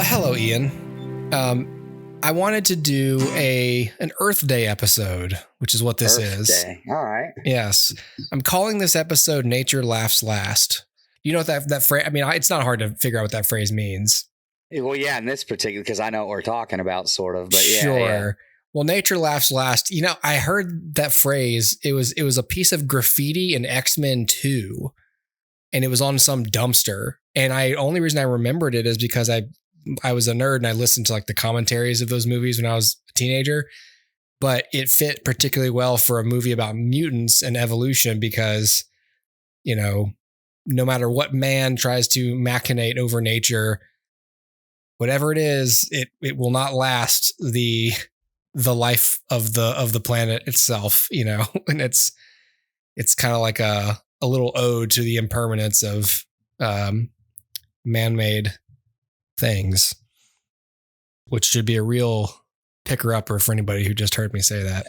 Hello, Ian. I wanted to do an Earth Day episode, which is what this Earth is. Day. All right. Yes. I'm calling this episode Nature Laughs Last. You know what that phrase, I mean, it's not hard to figure out what that phrase means. Well, yeah, in this particular, because I know what we're talking about, sort of, but yeah. Sure. Yeah. Well, Nature Laughs Last. You know, I heard that phrase. It was a piece of graffiti in X-Men 2, and it was on some dumpster. And only reason I remembered it is because I was a nerd and I listened to like the commentaries of those movies when I was a teenager. But it fit particularly well for a movie about mutants and evolution because, you know, no matter what man tries to machinate over nature, whatever it is, it will not last the life of the planet itself, you know. And it's kind of like a little ode to the impermanence of man-made things, which should be a real picker-upper for anybody who just heard me say that.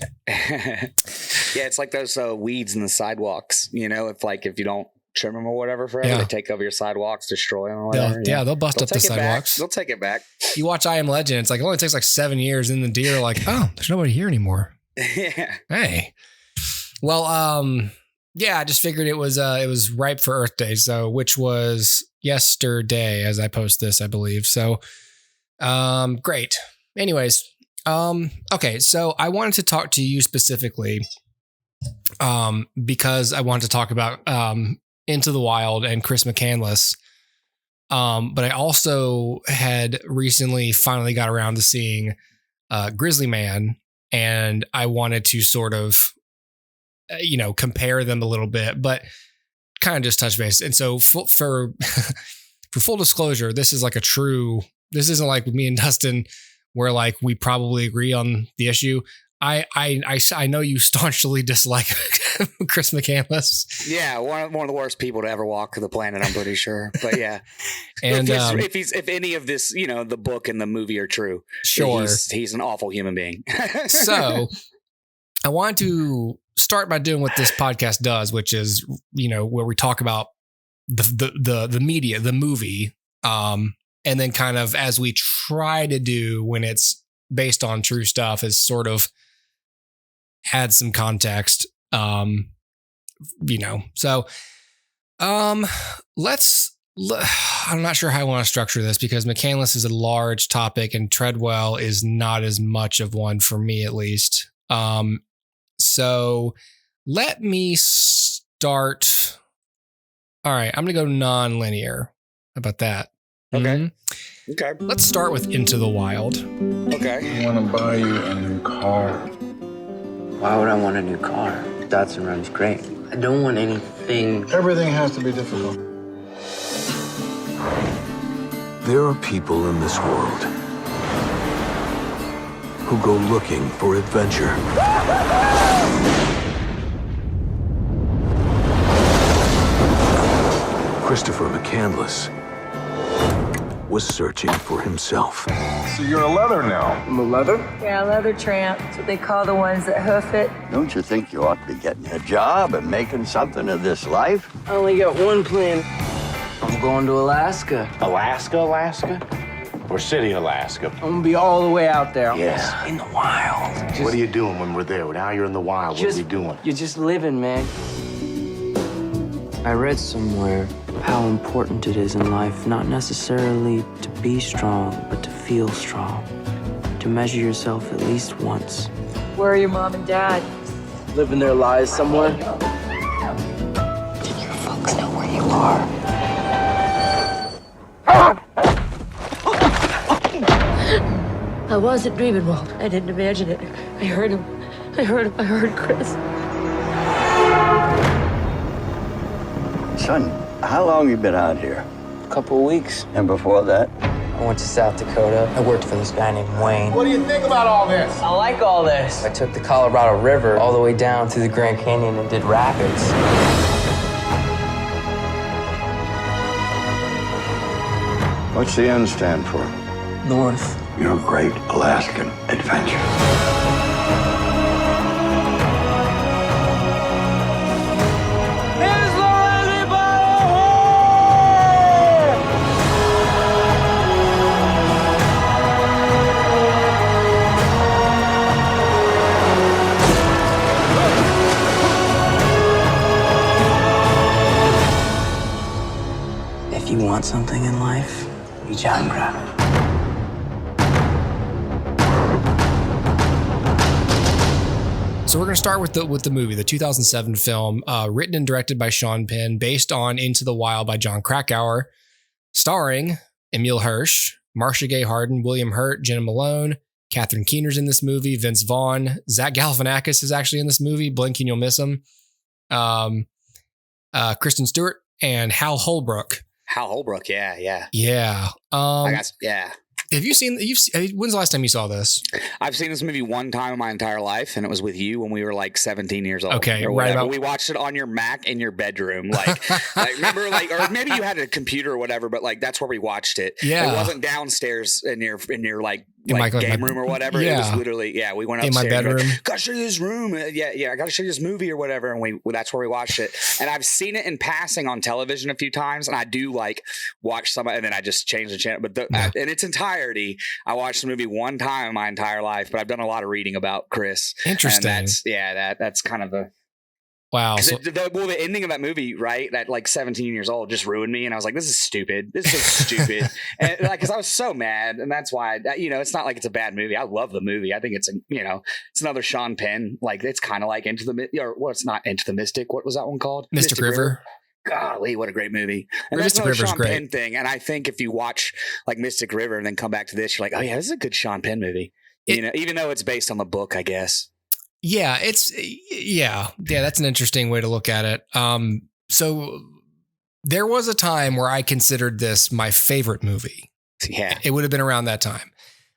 Yeah, it's like those weeds in the sidewalks, you know, if you don't trim them or whatever forever, they take over your sidewalks, destroy them or whatever. They'll bust up the sidewalks. They'll take it back. You watch I Am Legend, it's like it only takes like 7 years, and the deer are like, oh, there's nobody here anymore. Yeah. Hey. Well, yeah, I just figured it was ripe for Earth Day, which was yesterday as I post this, I believe. So, great. Anyways, okay, so I wanted to talk to you specifically, because I wanted to talk about Into the Wild and Chris McCandless. But I also had recently finally got around to seeing Grizzly Man, and I wanted to sort of, compare them a little bit, but kind of just touch base. And so for full disclosure, this is like this isn't like with me and Dustin where like we probably agree on the issue. I know you staunchly dislike Chris McCandless. Yeah, one of the worst people to ever walk the planet, I'm pretty sure. But yeah, and if any of this, the book and the movie are true, sure, he's an awful human being. So I wanted to start by doing what this podcast does, which is where we talk about the media, the movie, and then kind of as we try to do when it's based on true stuff, is sort of add some context, So, I'm not sure how I want to structure this because McCandless is a large topic and Treadwell is not as much of one for me, at least. So let me start. All right, I'm going to go non-linear. How about that? Okay. Mm-hmm. Okay. Let's start with Into the Wild. Okay. I want to buy you a new car. Why would I want a new car? Datsun runs great. I don't want anything. Everything has to be difficult. There are people in this world who go looking for adventure. Christopher McCandless was searching for himself. So you're a leather now. I'm a leather? Yeah, leather tramp. That's what they call the ones that hoof it. Don't you think you ought to be getting a job and making something of this life? I only got one plan. I'm going to Alaska. Alaska? Or City, Alaska? I'm gonna be all the way out there. Yeah. In the wild. What are you doing when we're there? Now you're in the wild. What are we doing? You're just living, man. I read somewhere how important it is in life not necessarily to be strong, but to feel strong. To measure yourself at least once. Where are your mom and dad? Living their lives somewhere. Did your folks know where you are? I wasn't dreaming, Walt. I didn't imagine it. I heard him. I heard Chris. Son, how long you been out here? A couple of weeks. And before that? I went to South Dakota. I worked for this guy named Wayne. What do you think about all this? I like all this. I took the Colorado River all the way down through the Grand Canyon and did rapids. What's the N stand for? North. Your great Alaskan adventure. want something in life, reach out and grab it. So we're going to start with the movie, the 2007 film, written and directed by Sean Penn, based on Into the Wild by Jon Krakauer, starring Emile Hirsch, Marcia Gay Harden, William Hurt, Jenna Malone, Catherine Keener's in this movie, Vince Vaughn, Zach Galifianakis is actually in this movie, blink and you'll miss him, Kristen Stewart, and Hal Holbrook. Hal Holbrook, yeah. Yeah. Yeah. Have you seen, when's the last time you saw this? I've seen this movie one time in my entire life, and it was with you when we were like 17 years old. Okay, or right. We watched it on your Mac in your bedroom. Like remember, like, or maybe you had a computer or whatever, but like that's where we watched it. Yeah. It wasn't downstairs in your like my game room or whatever. Yeah. It was literally, we went in upstairs. my bedroom. Like, gotta show you this room. I gotta show you this movie or whatever. And that's where we watched it. And I've seen it in passing on television a few times. And I do like watch some, and then I just change the channel. But in its entirety, I watched the movie one time in my entire life, but I've done a lot of reading about Chris. Interesting. And that's kind of the... Wow. So, the ending of that movie, right, at like 17 years old, just ruined me. And I was like, this is stupid. This is so stupid. And like, because I was so mad. And that's why, it's not like it's a bad movie. I love the movie. I think it's, it's another Sean Penn. Like, it's kind of like it's not Into the Mystic. What was that one called? Mystic River. Golly, what a great movie. And that's another Sean Penn thing. And I think if you watch like Mystic River and then come back to this, you're like, oh yeah, this is a good Sean Penn movie. Even though it's based on the book, I guess. Yeah, that's an interesting way to look at it. So there was a time where I considered this my favorite movie. Yeah. It would have been around that time.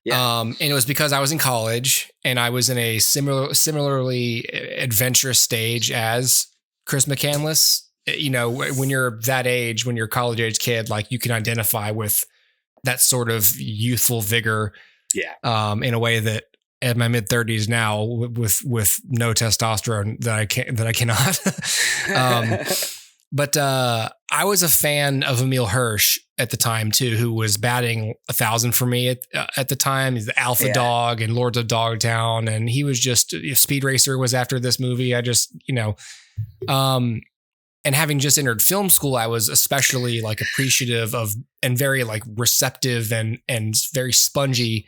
Yeah. And it was because I was in college and I was in a similarly adventurous stage as Chris McCandless. When you're that age, when you're a college age kid, like you can identify with that sort of youthful vigor. Yeah. In a way that at my mid 30s now with no testosterone that I cannot. But I was a fan of Emile Hirsch at the time too, who was batting 1,000 for me at the time. He's the Alpha Dog and Lords of Dogtown. And he was just, Speed Racer was after this movie. I just, and having just entered film school, I was especially like appreciative of and very like receptive and very spongy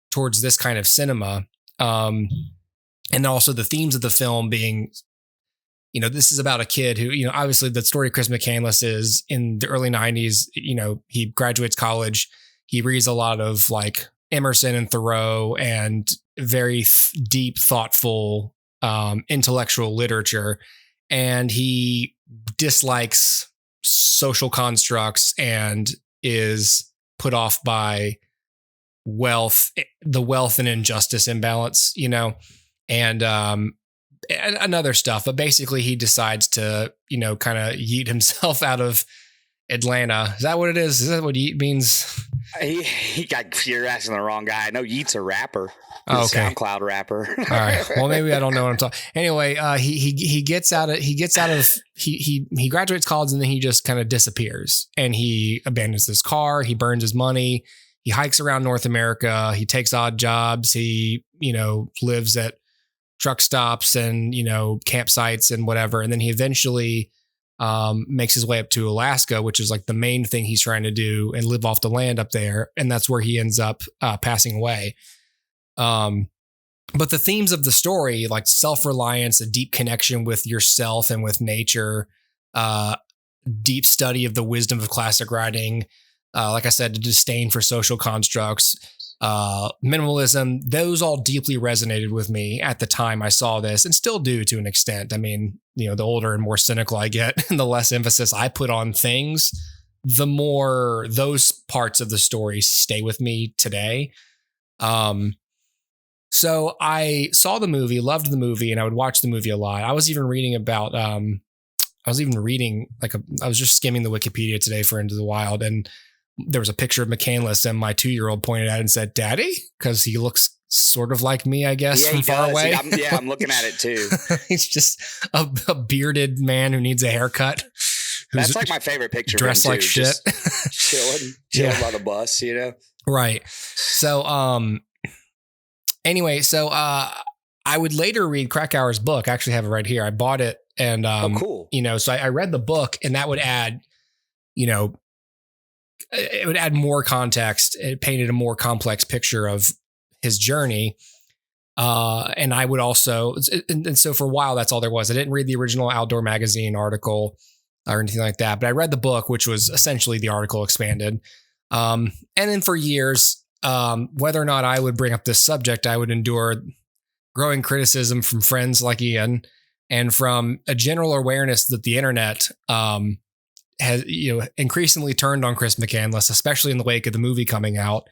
towards this kind of cinema. And also the themes of the film being, this is about a kid who, obviously the story of Chris McCandless is in the early 90s, he graduates college. He reads a lot of like Emerson and Thoreau and very deep, thoughtful, intellectual literature. And he dislikes social constructs and is put off by the wealth and injustice imbalance, and other stuff. But basically he decides to, kind of yeet himself out of Atlanta. Is that what it is? Is that what yeet means? You're asking the wrong guy. No, Yeet's a rapper. Oh, okay. SoundCloud rapper. All right. Well, maybe I don't know what I'm talking. Anyway, he graduates college and then he just kind of disappears and he abandons his car. He burns his money. He hikes around North America. He takes odd jobs. He, lives at truck stops and, campsites and whatever. And then he eventually makes his way up to Alaska, which is like the main thing he's trying to do and live off the land up there. And that's where he ends up passing away. But the themes of the story, like self-reliance, a deep connection with yourself and with nature, deep study of the wisdom of classic writing, like I said, the disdain for social constructs, minimalism, those all deeply resonated with me at the time I saw this and still do to an extent. I mean, the older and more cynical I get and the less emphasis I put on things, the more those parts of the story stay with me today. So I saw the movie, loved the movie, and I would watch the movie a lot. I was even reading about, I was just skimming the Wikipedia today for Into the Wild, and there was a picture of McCandless, and my 2-year-old pointed at it and said, "Daddy," because he looks sort of like me, I guess, from far away. I'm looking at it too. He's just a bearded man who needs a haircut. That's like my favorite picture. Dressed like shit. Chilling by the bus, Right. So, anyway, I would later read Krakauer's book. I actually have it right here. I bought it and, oh, cool. So I read the book and that would add, it would add more context. It painted a more complex picture of his journey. And I would also, and so for a while, that's all there was. I didn't read the original Outdoor Magazine article or anything like that, but I read the book, which was essentially the article expanded. And then for years, whether or not I would bring up this subject, I would endure growing criticism from friends like Ian and from a general awareness that the internet, has, increasingly turned on Chris McCandless, especially in the wake of the movie coming out.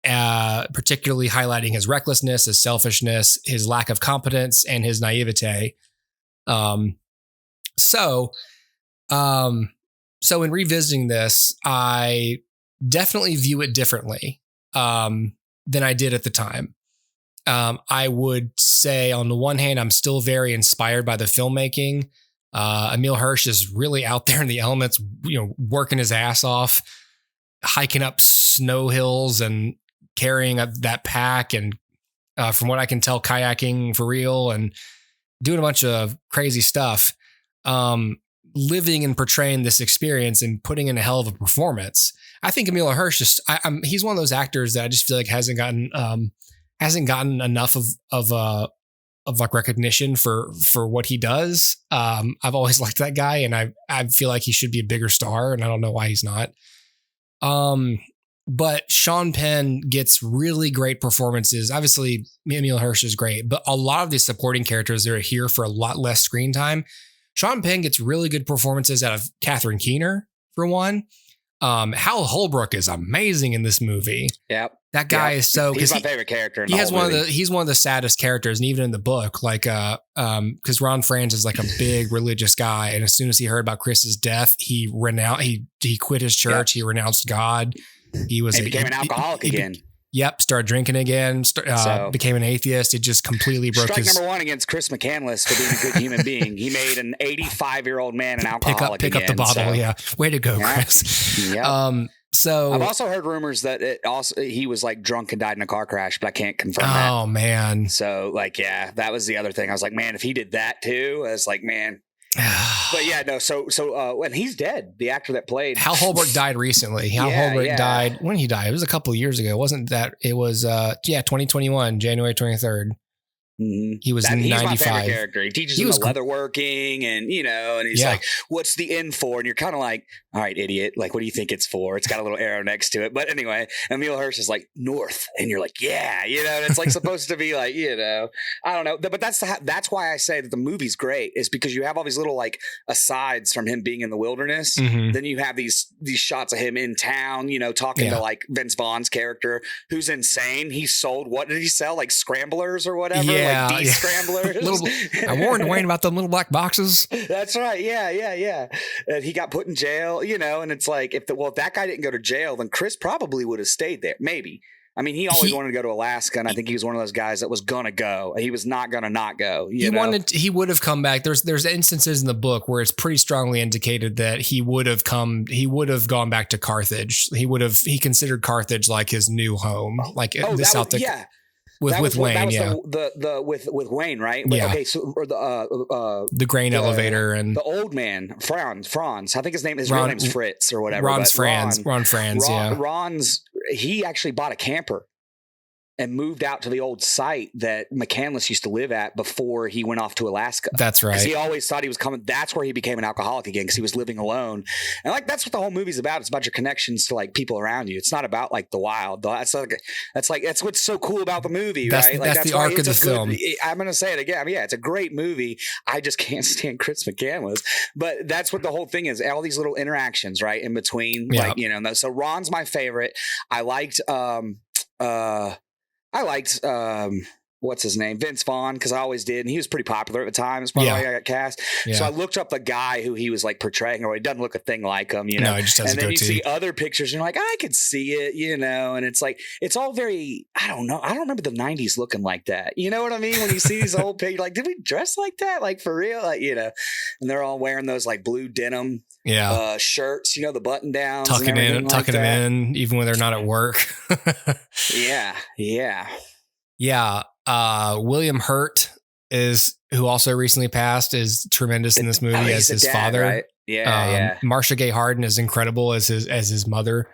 Particularly highlighting his recklessness, his selfishness, his lack of competence, and his naivete. So in revisiting this, I definitely view it differently than I did at the time. I would say, on the one hand, I'm still very inspired by the filmmaking. Emile Hirsch is really out there in the elements, working his ass off, hiking up snow hills and carrying that pack, and from what I can tell, kayaking for real and doing a bunch of crazy stuff, living and portraying this experience and putting in a hell of a performance. I think Emile Hirsch he's one of those actors that I just feel like hasn't gotten enough of like recognition for what he does. I've always liked that guy, and I feel like he should be a bigger star, and I don't know why he's not. But Sean Penn gets really great performances. Obviously, Emile Hirsch is great, but a lot of these supporting characters that are here for a lot less screen time. Sean Penn gets really good performances out of Catherine Keener, for one. Hal Holbrook is amazing in this movie. Yep. That guy is so. He's my favorite character. He's one of the saddest characters, and even in the book, like, because Ron Franz is like a big religious guy, and as soon as he heard about Chris's death, he quit his church. Yep. He renounced God. He became an alcoholic again. Started drinking again. Became an atheist. It just completely broke strike number one against Chris McCandless for being a good human being. He made an 85-year-old man an alcoholic. Pick up the bottle. Yeah, way to go, Chris. Yeah. So I've also heard rumors that he was like drunk and died in a car crash, but I can't confirm that. Oh man. So that was the other thing. I was like, man, if he did that too, I was like, man. But yeah, no. So and he's dead. The actor that played Hal Holbrook died recently. Holbrook died when he died. It was a couple of years ago. Wasn't that? It was 2021, January 23rd. Mm-hmm. He was 95. He's my favorite character. He teaches him the leatherworking, and and he's like, "What's the N for?" And you're kind of like, "All right, idiot. Like, what do you think it's for?" It's got a little arrow next to it. But anyway, Emile Hirsch is like north, and you're like, "Yeah," and it's like supposed to be like, I don't know. But that's why I say that the movie's great, is because you have all these little like asides from him being in the wilderness. Mm-hmm. Then you have these shots of him in town, talking to like Vince Vaughn's character, who's insane. He sold, what did he sell? Like scramblers or whatever. Yeah. Like scramblers. I warned Wayne about them little black boxes. That's right. Yeah. And he got put in jail, and it's like, if that guy didn't go to jail, then Chris probably would have stayed there. Maybe. I mean, he always wanted to go to Alaska, and I think he was one of those guys that was gonna go. He was not gonna not go. He would have come back. There's instances in the book where it's pretty strongly indicated that he would have gone back to Carthage. He considered Carthage like his new home, like the Celtic. With Wayne, with Wayne, right? Yeah. Okay, so the grain elevator and the old man, Franz. I think his real name's Fritz or whatever. Ron Franz. He actually bought a camper and moved out to the old site that McCandless used to live at before he went off to Alaska. That's right. He always thought he was coming. That's where he became an alcoholic again, because he was living alone. And like, that's what the whole movie's about. It's about your connections to like people around you. It's not about like the wild. That's what's so cool about the movie, right? Like, that's the arc of the film. I'm going to say it again. I mean, it's a great movie. I just can't stand Chris McCandless. But that's what the whole thing is. All these little interactions, right, in between. Yeah. Like, so Ron's my favorite. I liked what's his name? Vince Vaughn, because I always did. And he was pretty popular at the time. It's probably why I got cast. Yeah. So I looked up the guy who he was like portraying, or he doesn't look a thing like him, No, he just has and a then goatee. You see other pictures and you're like, I could see it, and it's like, it's all very, I don't know. I don't remember the 90s looking like that. You know what I mean? When you see these old pictures, like, did we dress like that? Like, for real? Like, and they're all wearing those like blue denim shirts, the button downs. Tucking them in, even when they're not at work. Yeah. William Hurt who also recently passed, is tremendous in this movie as his father. Right? Yeah. Marcia Gay Harden is incredible as his mother.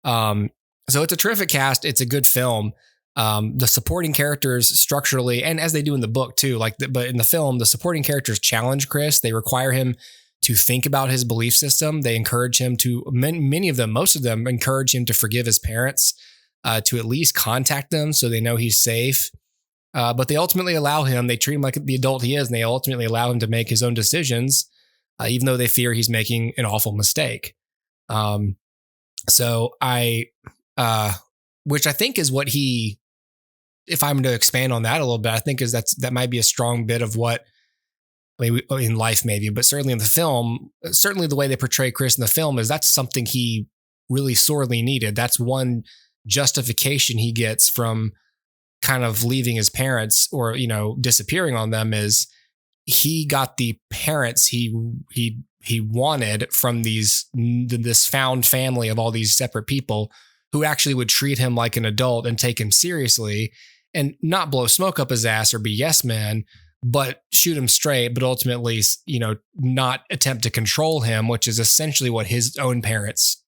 So it's a terrific cast. It's a good film. The supporting characters structurally, and as they do in the book too, but in the film, the supporting characters challenge Chris. They require him to think about his belief system. They encourage him to, most of them encourage him to forgive his parents, to at least contact them so they know he's safe. But they ultimately allow him, they treat him like the adult he is, and they ultimately allow him to make his own decisions, even though they fear he's making an awful mistake. Which I think is what if I'm to expand on that a little bit, I think that might be a strong bit of what, in life maybe, but certainly in the film, certainly the way they portray Chris in the film is that's something he really sorely needed. That's one justification he gets from kind of leaving his parents or, disappearing on them, is he got the parents he wanted from this found family of all these separate people who actually would treat him like an adult and take him seriously and not blow smoke up his ass or be yes men, but shoot him straight, but ultimately, not attempt to control him, which is essentially what his own parents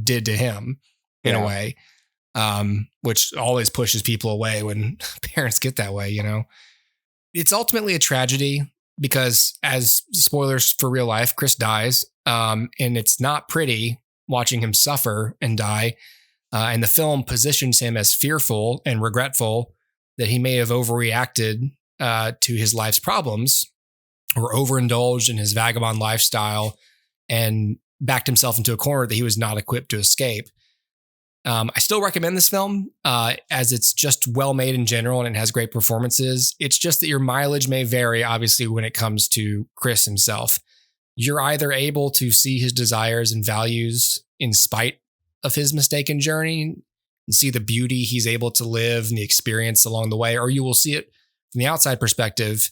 did to him in a way, which always pushes people away when parents get that way, It's ultimately a tragedy because, as spoilers for real life, Chris dies, and it's not pretty watching him suffer and die. And the film positions him as fearful and regretful that he may have overreacted to his life's problems or overindulged in his vagabond lifestyle and backed himself into a corner that he was not equipped to escape. I still recommend this film as it's just well made in general and it has great performances. It's just that your mileage may vary, obviously, when it comes to Chris himself. You're either able to see his desires and values in spite of his mistaken journey and see the beauty he's able to live and the experience along the way, or you will see it from the outside perspective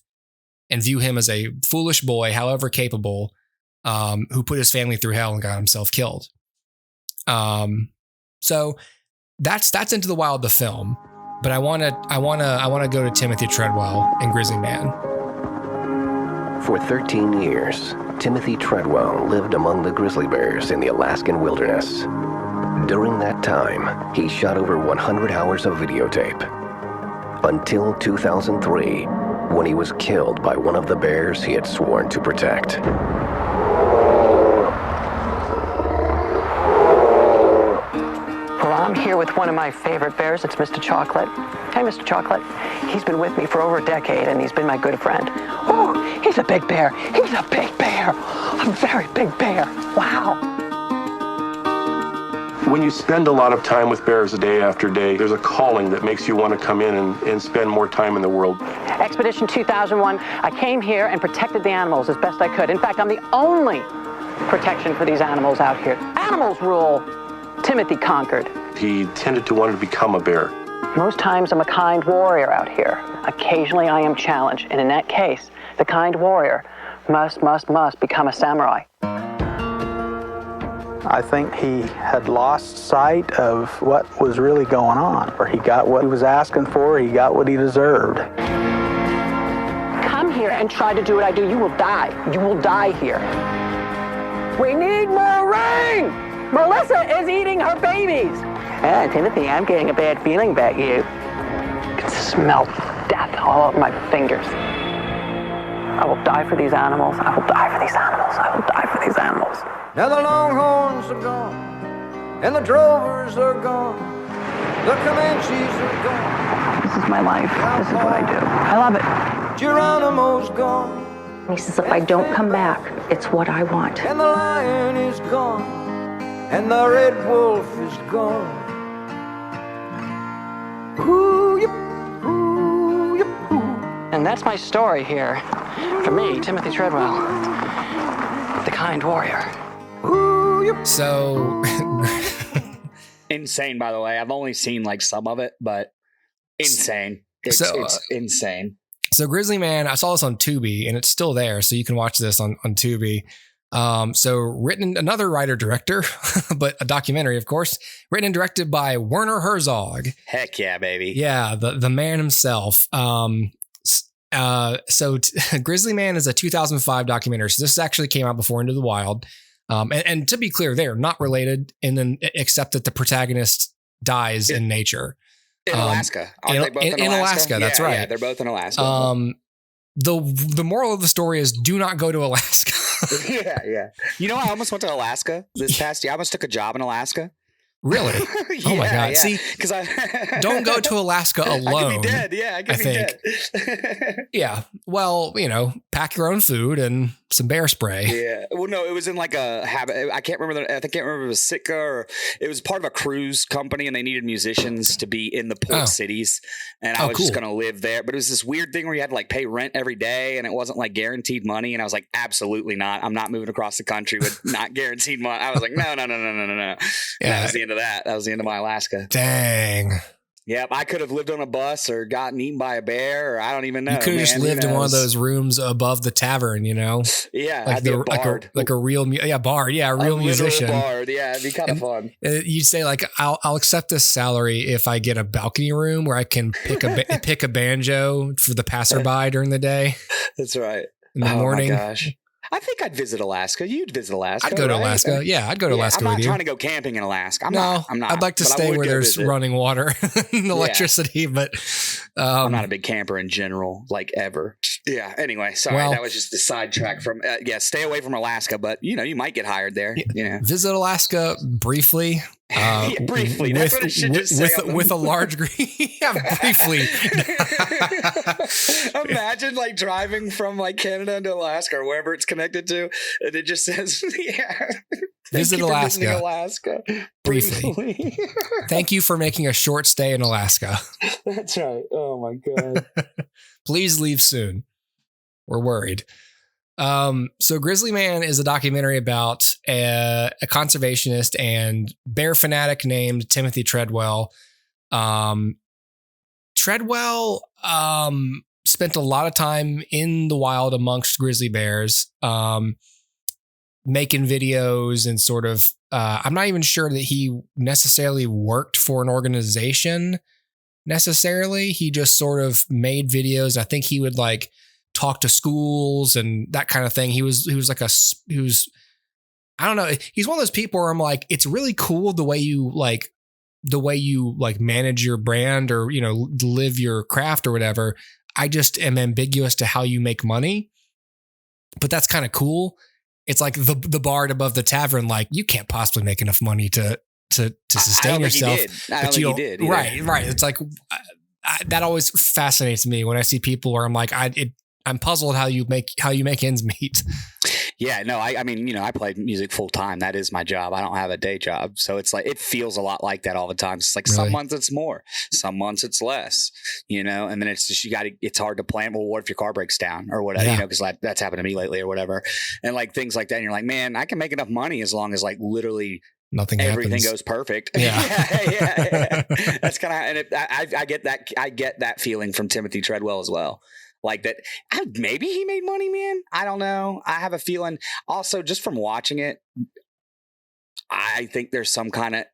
and view him as a foolish boy, however capable, who put his family through hell and got himself killed. So that's Into the Wild, the film. But I want to go to Timothy Treadwell and Grizzly Man. For 13 years, Timothy Treadwell lived among the grizzly bears in the Alaskan wilderness. During that time, he shot over 100 hours of videotape. Until 2003, when he was killed by one of the bears he had sworn to protect. Well, I'm here with one of my favorite bears. It's Mr. Chocolate. Hey, Mr. Chocolate. He's been with me for over a decade, and he's been my good friend. Oh, he's a big bear. He's a big bear. A very big bear. Wow. When you spend a lot of time with bears day after day, there's a calling that makes you want to come in and spend more time in the world. Expedition 2001, I came here and protected the animals as best I could. In fact, I'm the only protection for these animals out here. Animals rule. Timothy conquered. He tended to want to become a bear. Most times I'm a kind warrior out here. Occasionally I am challenged. And in that case, the kind warrior must become a samurai. I think he had lost sight of what was really going on, or he got what he was asking for, he got what he deserved. Come here and try to do what I do. You will die. You will die here. We need more rain! Melissa is eating her babies. Timothy, I'm getting a bad feeling about you. I can smell death all over my fingers. I will die for these animals. I will die for these animals. I will die for these animals. Now the Longhorns are gone, and the Drovers are gone, the Comanches are gone. This is my life. This is what I do. I love it. Geronimo's gone. He says, if I don't come back, it's what I want. And the lion is gone, and the red wolf is gone. Ooh, yip, ooh, yip, ooh. And that's my story here. For me, Timothy Treadwell, the kind warrior. So insane, by the way. I've only seen like some of it, but insane. It's insane. So Grizzly Man, I saw this on Tubi and it's still there. So you can watch this on Tubi. So written, another writer-director, but a documentary, of course, written and directed by Werner Herzog. Heck yeah, baby. Yeah, the man himself. Grizzly Man is a 2005 documentary. So this actually came out before Into the Wild. And to be clear, they're not related, except that the protagonist dies in nature. In Alaska. Aren't they both in Alaska? That's right. Yeah, they're both in Alaska. The moral of the story is do not go to Alaska. Yeah. You know, I almost went to Alaska this past year. I almost took a job in Alaska. Really? Oh my God. Yeah. See, because don't go to Alaska alone. I could be dead. Yeah, I could be dead. Yeah. Well, pack your own food and some bear spray. Yeah. Well, no, it was in like a habit. I can't remember. I can't remember if it was Sitka or it was part of a cruise company, and they needed musicians to be in the port cities. And I was just going to live there. But it was this weird thing where you had to like pay rent every day, and it wasn't like guaranteed money. And I was like, absolutely not. I'm not moving across the country with not guaranteed money. I was like, no. Yeah. That was the end of that. That was the end of my Alaska. Dang. Yep, I could have lived on a bus or gotten eaten by a bear, or I don't even know. You could have just lived in one of those rooms above the tavern, Yeah, like I'd be a bard. like a real bard. Yeah, a real musician. Bard. Yeah, it'd be kind of fun. You'd say like, I'll accept this salary if I get a balcony room where I can pick a banjo for the passerby during the day. That's right. In the morning. My gosh. I think I'd visit Alaska. You'd visit Alaska. I'd go to Alaska. Yeah, I'd go to Alaska with you. I'm not trying to go camping in Alaska. I'm not. I'd like to stay where there's running water and electricity, but I'm not a big camper in general, like ever. Yeah. Anyway, sorry, that was just the sidetrack from. Stay away from Alaska, but you might get hired there. Visit Alaska briefly. Briefly. That's what it should just say. With a large briefly. Imagine like driving from like Canada into Alaska or wherever it's connected to, and it just says, visit Alaska. Alaska Briefly. Thank you for making a short stay in Alaska. That's right. Oh my God. Please leave soon. We're worried. So Grizzly Man is a documentary about a conservationist and bear fanatic named Timothy Treadwell. Treadwell spent a lot of time in the wild amongst grizzly bears, making videos and sort of, I'm not even sure that he necessarily worked for an organization necessarily. He just sort of made videos. I think he would like talk to schools and that kind of thing. He was I don't know. He's one of those people where I'm like, it's really cool the way you manage your brand or, live your craft or whatever. I just am ambiguous to how you make money, but that's kind of cool. It's like the bard above the tavern. Like you can't possibly make enough money to sustain yourself. I don't think he did. Right. It's like, that always fascinates me when I see people where I'm like, I'm puzzled how you make ends meet. Yeah, no, I mean, I play music full time. That is my job. I don't have a day job. So it's like, it feels a lot like that all the time. It's like really? Some months it's more, some months it's less, and then it's just, it's hard to plan. Well, what if your car breaks down or whatever, because that's happened to me lately or whatever. And like things like that. And you're like, man, I can make enough money as long as like literally everything goes perfect. Yeah. That's kind of, and I get that feeling from Timothy Treadwell as well. Like that, maybe he made money, man. I don't know. I have a feeling also just from watching it, I think there's some kind of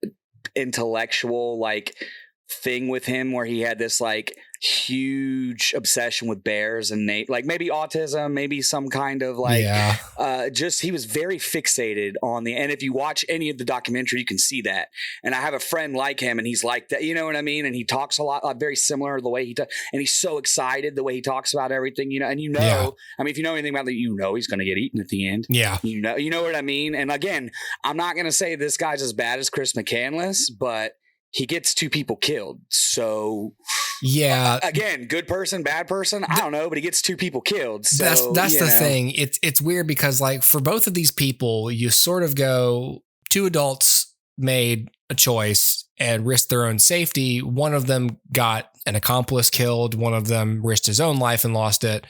intellectual like thing with him where he had this like huge obsession with bears and like maybe autism, maybe some kind of like just he was very fixated on and if you watch any of the documentary you can see that. And I have a friend like him and he's like that, you know what I mean? And he talks a lot very similar to the way he does, and he's so excited the way he talks about everything, and I mean, if you know anything about that, he's going to get eaten at the end. You know what I mean? And again, I'm not going to say this guy's as bad as Chris McCandless, but he gets 2 people killed. So again, good person, bad person, I don't know, but he gets 2 people killed. So that's the thing. It's weird because like for both of these people, you sort of go, 2 adults made a choice and risked their own safety. One of them got an accomplice killed. One of them risked his own life and lost it.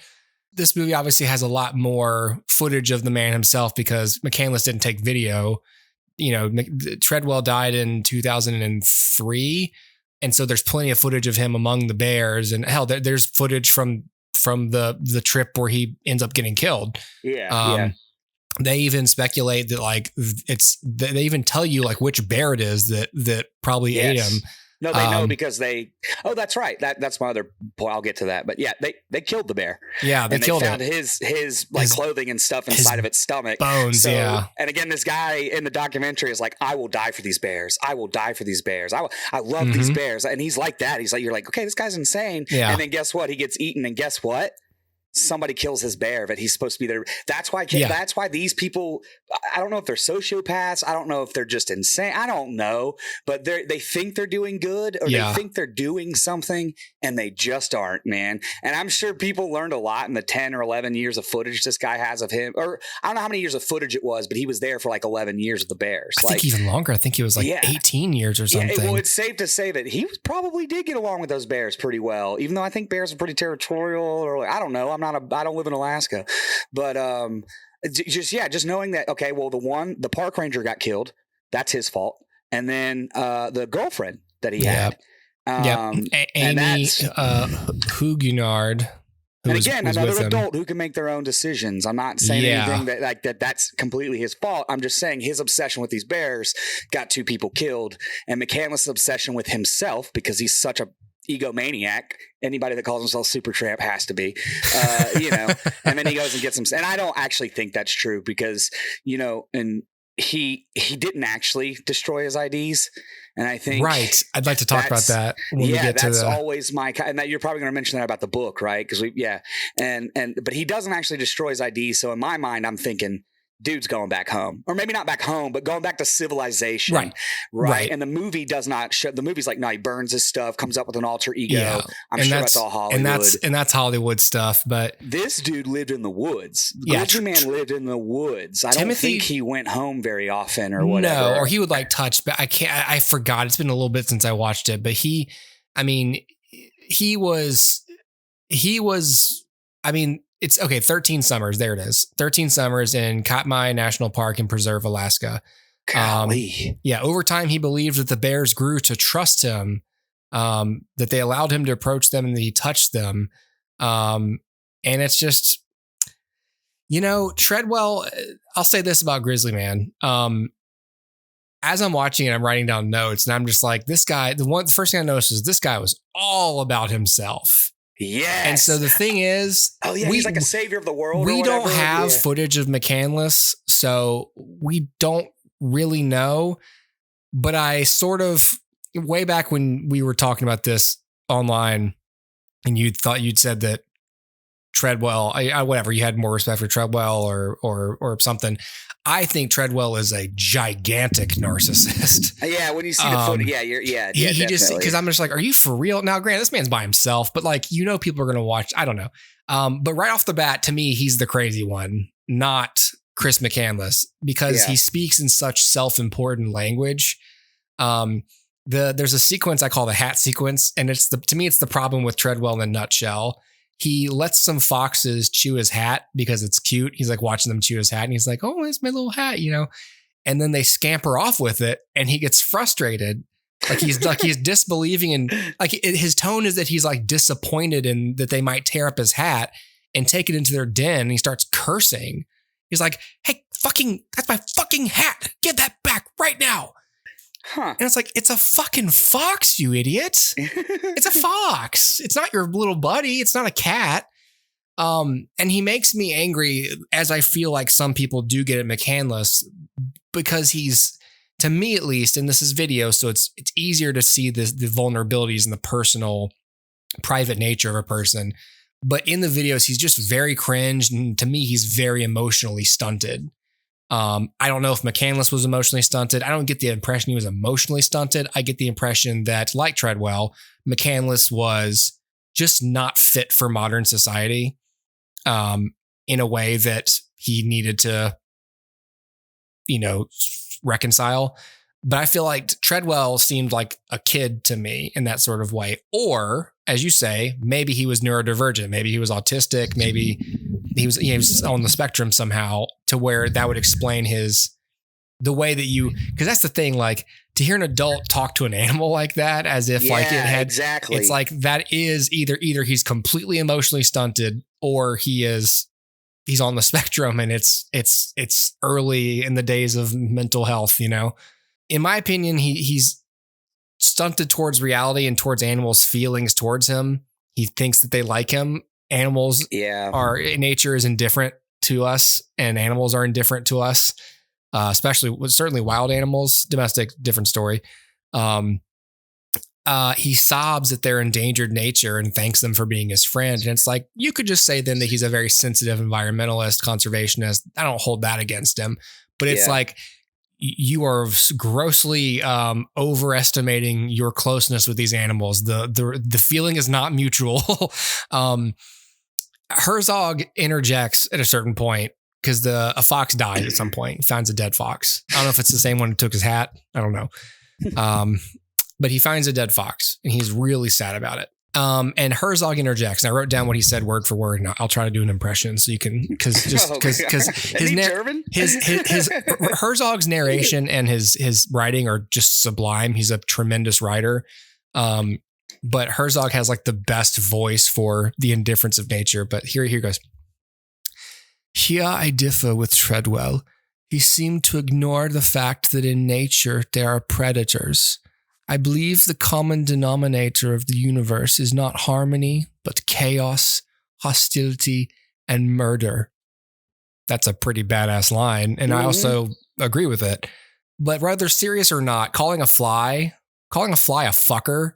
This movie obviously has a lot more footage of the man himself because McCandless didn't take video. Treadwell died in 2003. And so there's plenty of footage of him among the bears, and hell, there's footage from the trip where he ends up getting killed. They even speculate that like they even tell you like which bear it is that probably ate him. No, they know because oh, that's right. That's my other point. I'll get to that. But yeah, they killed the bear. Yeah, they killed found it. his like clothing and stuff inside of its stomach. Bones, yeah. And again, this guy in the documentary is like, I will die for these bears. I will die for these bears. I love these bears. And he's like that. He's like, you're like, okay, this guy's insane. Yeah. And then guess what? He gets eaten. And guess what? Somebody kills his bear, but he's supposed to be there. That's why these people, I don't know if they're sociopaths. I don't know if they're just insane. I don't know, but they think they're doing good or they think they're doing something and they just aren't, man. And I'm sure people learned a lot in the 10 or 11 years of footage this guy has of him, or I don't know how many years of footage it was, but he was there for like 11 years with the bears. I think even longer. I think he was like 18 years or something. Well, it's safe to say that he probably did get along with those bears pretty well, even though I think bears are pretty territorial, or I don't know. I don't live in Alaska, but just knowing that, okay, well, the park ranger got killed. That's his fault. And then the girlfriend that he had. Amy Huguenard. And again, another adult who can make their own decisions. I'm not saying anything that's completely his fault. I'm just saying his obsession with these bears got 2 people killed, and McCandless' obsession with himself, because he's such a egomaniac. Anybody that calls himself Supertramp has to be, and then he goes and gets him. And I don't actually think that's true because, and he didn't actually destroy his IDs. And I think, right. I'd like to talk about that. When we get that's always my, and that you're probably going to mention that about the book, right? Because but he doesn't actually destroy his IDs. So in my mind, I'm thinking, dude's going back home, or maybe not back home, but going back to civilization. Right. And the movie does not show. The movie's like, no, he burns his stuff, comes up with an alter ego. Yeah. I'm sure that's all Hollywood. And that's Hollywood stuff. But this dude lived in the woods. Grizzly Man lived in the woods. I don't think he went home very often or whatever. No, or he would like touch, but I forgot. It's been a little bit since I watched it, but he was, it's okay. 13 summers. There it is. 13 summers in Katmai National Park in Preserve, Alaska. Over time, he believed that the bears grew to trust him, that they allowed him to approach them and that he touched them. And it's just, Treadwell, I'll say this about Grizzly Man. As I'm watching it, I'm writing down notes and I'm just like, this guy, the first thing I noticed is this guy was all about himself. Yes. And so the thing is, he's like a savior of the world. We don't have footage of McCandless, so we don't really know. But I sort of, way back when we were talking about this online, and you'd said that Treadwell, whatever, you had more respect for Treadwell or something. I think Treadwell is a gigantic narcissist. Yeah, when you see the footage, he just, because I'm just like, are you for real? Now, granted, this man's by himself, but like, people are going to watch. I don't know. But right off the bat, to me, he's the crazy one, not Chris McCandless, because he speaks in such self-important language. There's a sequence I call the hat sequence, and to me, it's the problem with Treadwell in a nutshell. He lets some foxes chew his hat because it's cute. He's like watching them chew his hat and he's like, oh, it's my little hat, and then they scamper off with it and he gets frustrated. Like he's disbelieving, and like his tone is that he's like disappointed in that they might tear up his hat and take it into their den. And he starts cursing. He's like, hey, that's my fucking hat. Give that back right now. Huh. And it's like, it's a fucking fox, you idiot. It's a fox. It's not your little buddy. It's not a cat. And he makes me angry, as I feel like some people do get at McCandless, because he's, to me at least, and this is video, so it's easier to see the vulnerabilities and the personal, private nature of a person. But in the videos, he's just very cringe. And to me, he's very emotionally stunted. I don't know if McCandless was emotionally stunted. I don't get the impression he was emotionally stunted. I get the impression that, like Treadwell, McCandless was just not fit for modern society, in a way that he needed to, reconcile. But I feel like Treadwell seemed like a kid to me in that sort of way. Or, as you say, maybe he was neurodivergent. Maybe he was autistic. Maybe he was on the spectrum somehow, to where that would explain the way that because that's the thing, like to hear an adult talk to an animal like that, as if like it had, exactly. It's like that is either he's completely emotionally stunted or he's on the spectrum, and it's early in the days of mental health, In my opinion, he's stunted towards reality and towards animals' feelings towards him. He thinks that they like him. Animals nature is indifferent to us, and animals are indifferent to us, certainly wild animals. Domestic, different story. He sobs at their endangered nature and thanks them for being his friend. And it's like, you could just say then that he's a very sensitive environmentalist, conservationist. I don't hold that against him, but it's like, you are grossly overestimating your closeness with these animals. The feeling is not mutual. Herzog interjects at a certain point because a fox died at some point. He finds a dead fox. I don't know if it's the same one who took his hat. I don't know. But he finds a dead fox and he's really sad about it. And Herzog interjects. And I wrote down what he said word for word, and I'll try to do an impression so you can, because his Herzog's narration and his writing are just sublime. He's a tremendous writer. But Herzog has like the best voice for the indifference of nature. But here goes. Here I differ with Treadwell. He seemed to ignore the fact that in nature there are predators. I believe the common denominator of the universe is not harmony, but chaos, hostility, and murder. That's a pretty badass line, and I also agree with it. But whether serious or not, calling a fly a fucker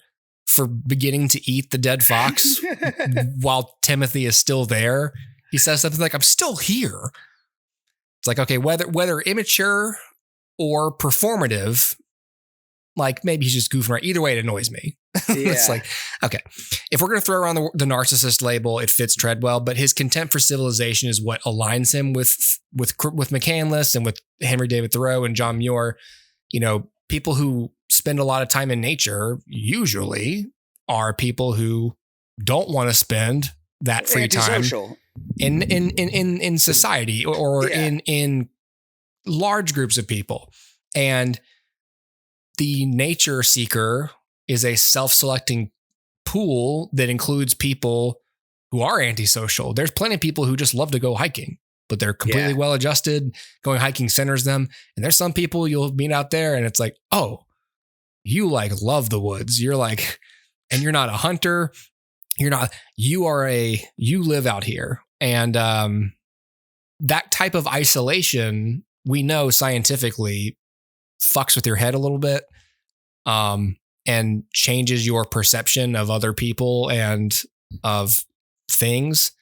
for beginning to eat the dead fox while Timothy is still there, he says something like, "I'm still here." It's like, okay, whether immature or performative, like maybe he's just goofing around. Either way, it annoys me. It's like, okay, if we're going to throw around the narcissist label, it fits Treadwell, but his contempt for civilization is what aligns him with McCandless and with Henry David Thoreau and John Muir. You know, people who spend a lot of time in nature usually are people who don't want to spend that free time in society or in large groups of people. And the nature seeker is a self-selecting pool that includes people who are antisocial. There's plenty of people who just love to go hiking, but they're completely well-adjusted. Going hiking centers them. And there's some people you'll meet out there and it's like, oh, you like love the woods. You're like, and you're not a hunter. You live out here. And that type of isolation, we know scientifically, fucks with your head a little bit, and changes your perception of other people and of things.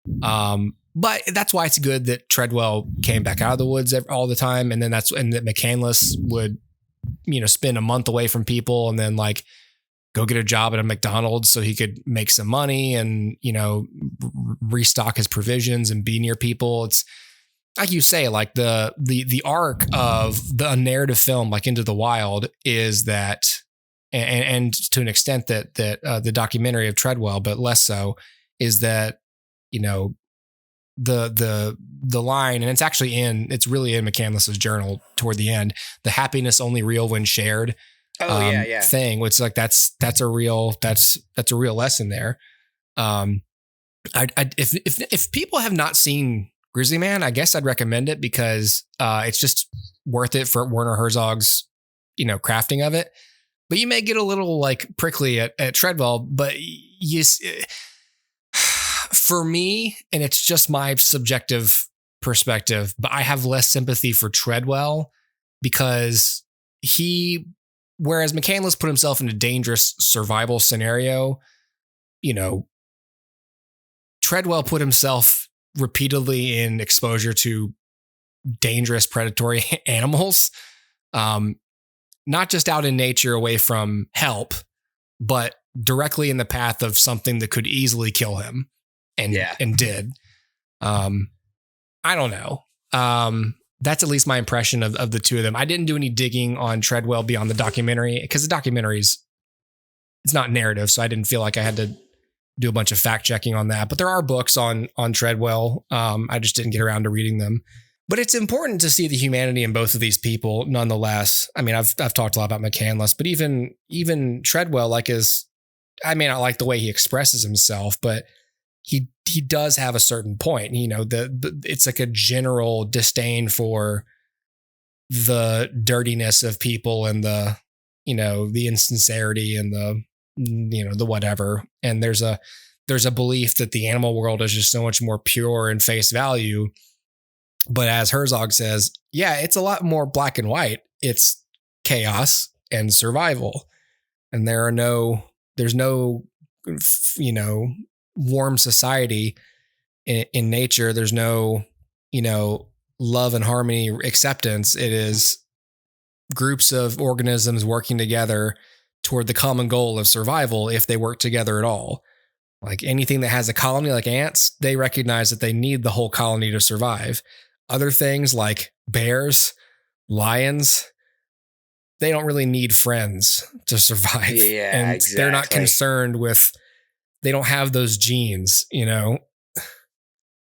But that's why it's good that Treadwell came back out of the woods all the time. And then that McCandless would, spend a month away from people and then like go get a job at a McDonald's so he could make some money and, restock his provisions and be near people. It's, like you say, like the arc of the narrative film, like Into the Wild, is that, and to an extent that the documentary of Treadwell, but less so, is that the line, and it's really in McCandless's journal toward the end. The happiness only real when shared. Thing, which like that's a real lesson there. If people have not seen Grizzly Man, I guess I'd recommend it because it's just worth it for Werner Herzog's, crafting of it. But you may get a little like prickly at Treadwell, but for me, and it's just my subjective perspective, but I have less sympathy for Treadwell because whereas McCandless put himself in a dangerous survival scenario, Treadwell put himself repeatedly in exposure to dangerous predatory animals, not just out in nature away from help, but directly in the path of something that could easily kill him and did. I don't know. That's at least my impression of the two of them. I didn't do any digging on Treadwell beyond the documentary because the documentary's, it's not narrative. So I didn't feel like I had to do a bunch of fact checking on that, but there are books on Treadwell. I just didn't get around to reading them, but it's important to see the humanity in both of these people. Nonetheless, I mean, I've talked a lot about McCandless, but even Treadwell, I may not like the way he expresses himself, but he does have a certain point, it's like a general disdain for the dirtiness of people and the the insincerity and the whatever. And there's a belief that the animal world is just so much more pure and face value. But as Herzog says, yeah, it's a lot more black and white. It's chaos and survival. And there's no warm society in nature. There's no, love and harmony, acceptance. It is groups of organisms working together toward the common goal of survival if they work together at all. Like anything that has a colony like ants, they recognize that they need the whole colony to survive. Other things like bears, lions, they don't really need friends to survive. Yeah, and exactly. They're not concerned with, they don't have those genes,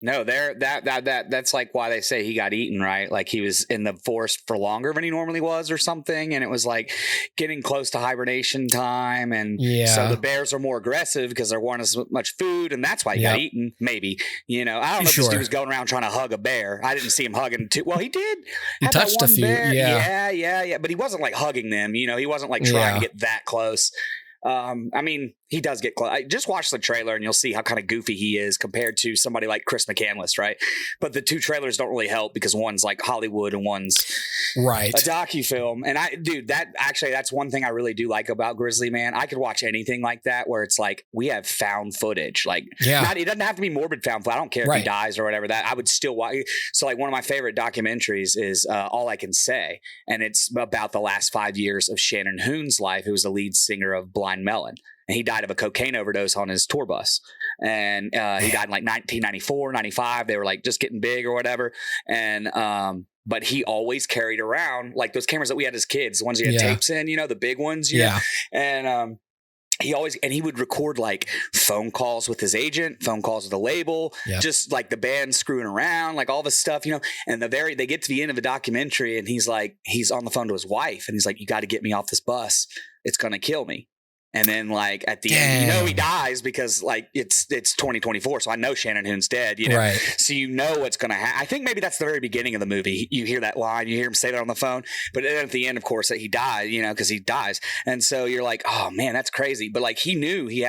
No, that's like why they say he got eaten, right? Like he was in the forest for longer than he normally was or something. And it was like getting close to hibernation time. And so the bears are more aggressive because there weren't as much food. And that's why he got eaten. Maybe, I don't know if this dude was going around trying to hug a bear. I didn't see him hugging too. Well, he did. He touched a few. Bear. Yeah. But he wasn't like hugging them. He wasn't like trying to get that close. He does get close. I just watch the trailer and you'll see how kind of goofy he is compared to somebody like Chris McCandless, right? But the two trailers don't really help because one's like Hollywood and one's a docu-film. And that's one thing I really do like about Grizzly Man. I could watch anything like that where it's like we have found footage. Like, it doesn't have to be morbid found footage. I don't care if he dies or whatever. That I would still watch. So like one of my favorite documentaries is All I Can Say, and it's about the last 5 years of Shannon Hoon's life, who was the lead singer of Blind Melon. And he died of a cocaine overdose on his tour bus. And he died in like 1994, 95. They were like just getting big or whatever. And but he always carried around like those cameras that we had as kids, the ones you had tapes in, the big ones. Know? And he would record like phone calls with his agent, phone calls with the label, just like the band screwing around, like all this stuff, and they get to the end of the documentary and he's on the phone to his wife and he's like, you got to get me off this bus. It's going to kill me. And then like at the end, he dies because like it's 2024. So I know Shannon Hoon's dead, Right. So what's going to happen. I think maybe that's the very beginning of the movie. You hear that line, you hear him say that on the phone, but then at the end, of course, that he died, because he dies. And so you're like, oh man, that's crazy. But like he knew he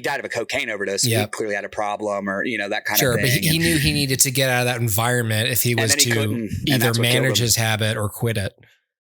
died of a cocaine overdose. So he clearly had a problem or, that kind of thing. But he knew he needed to get out of that environment if he was to either manage his habit or quit it.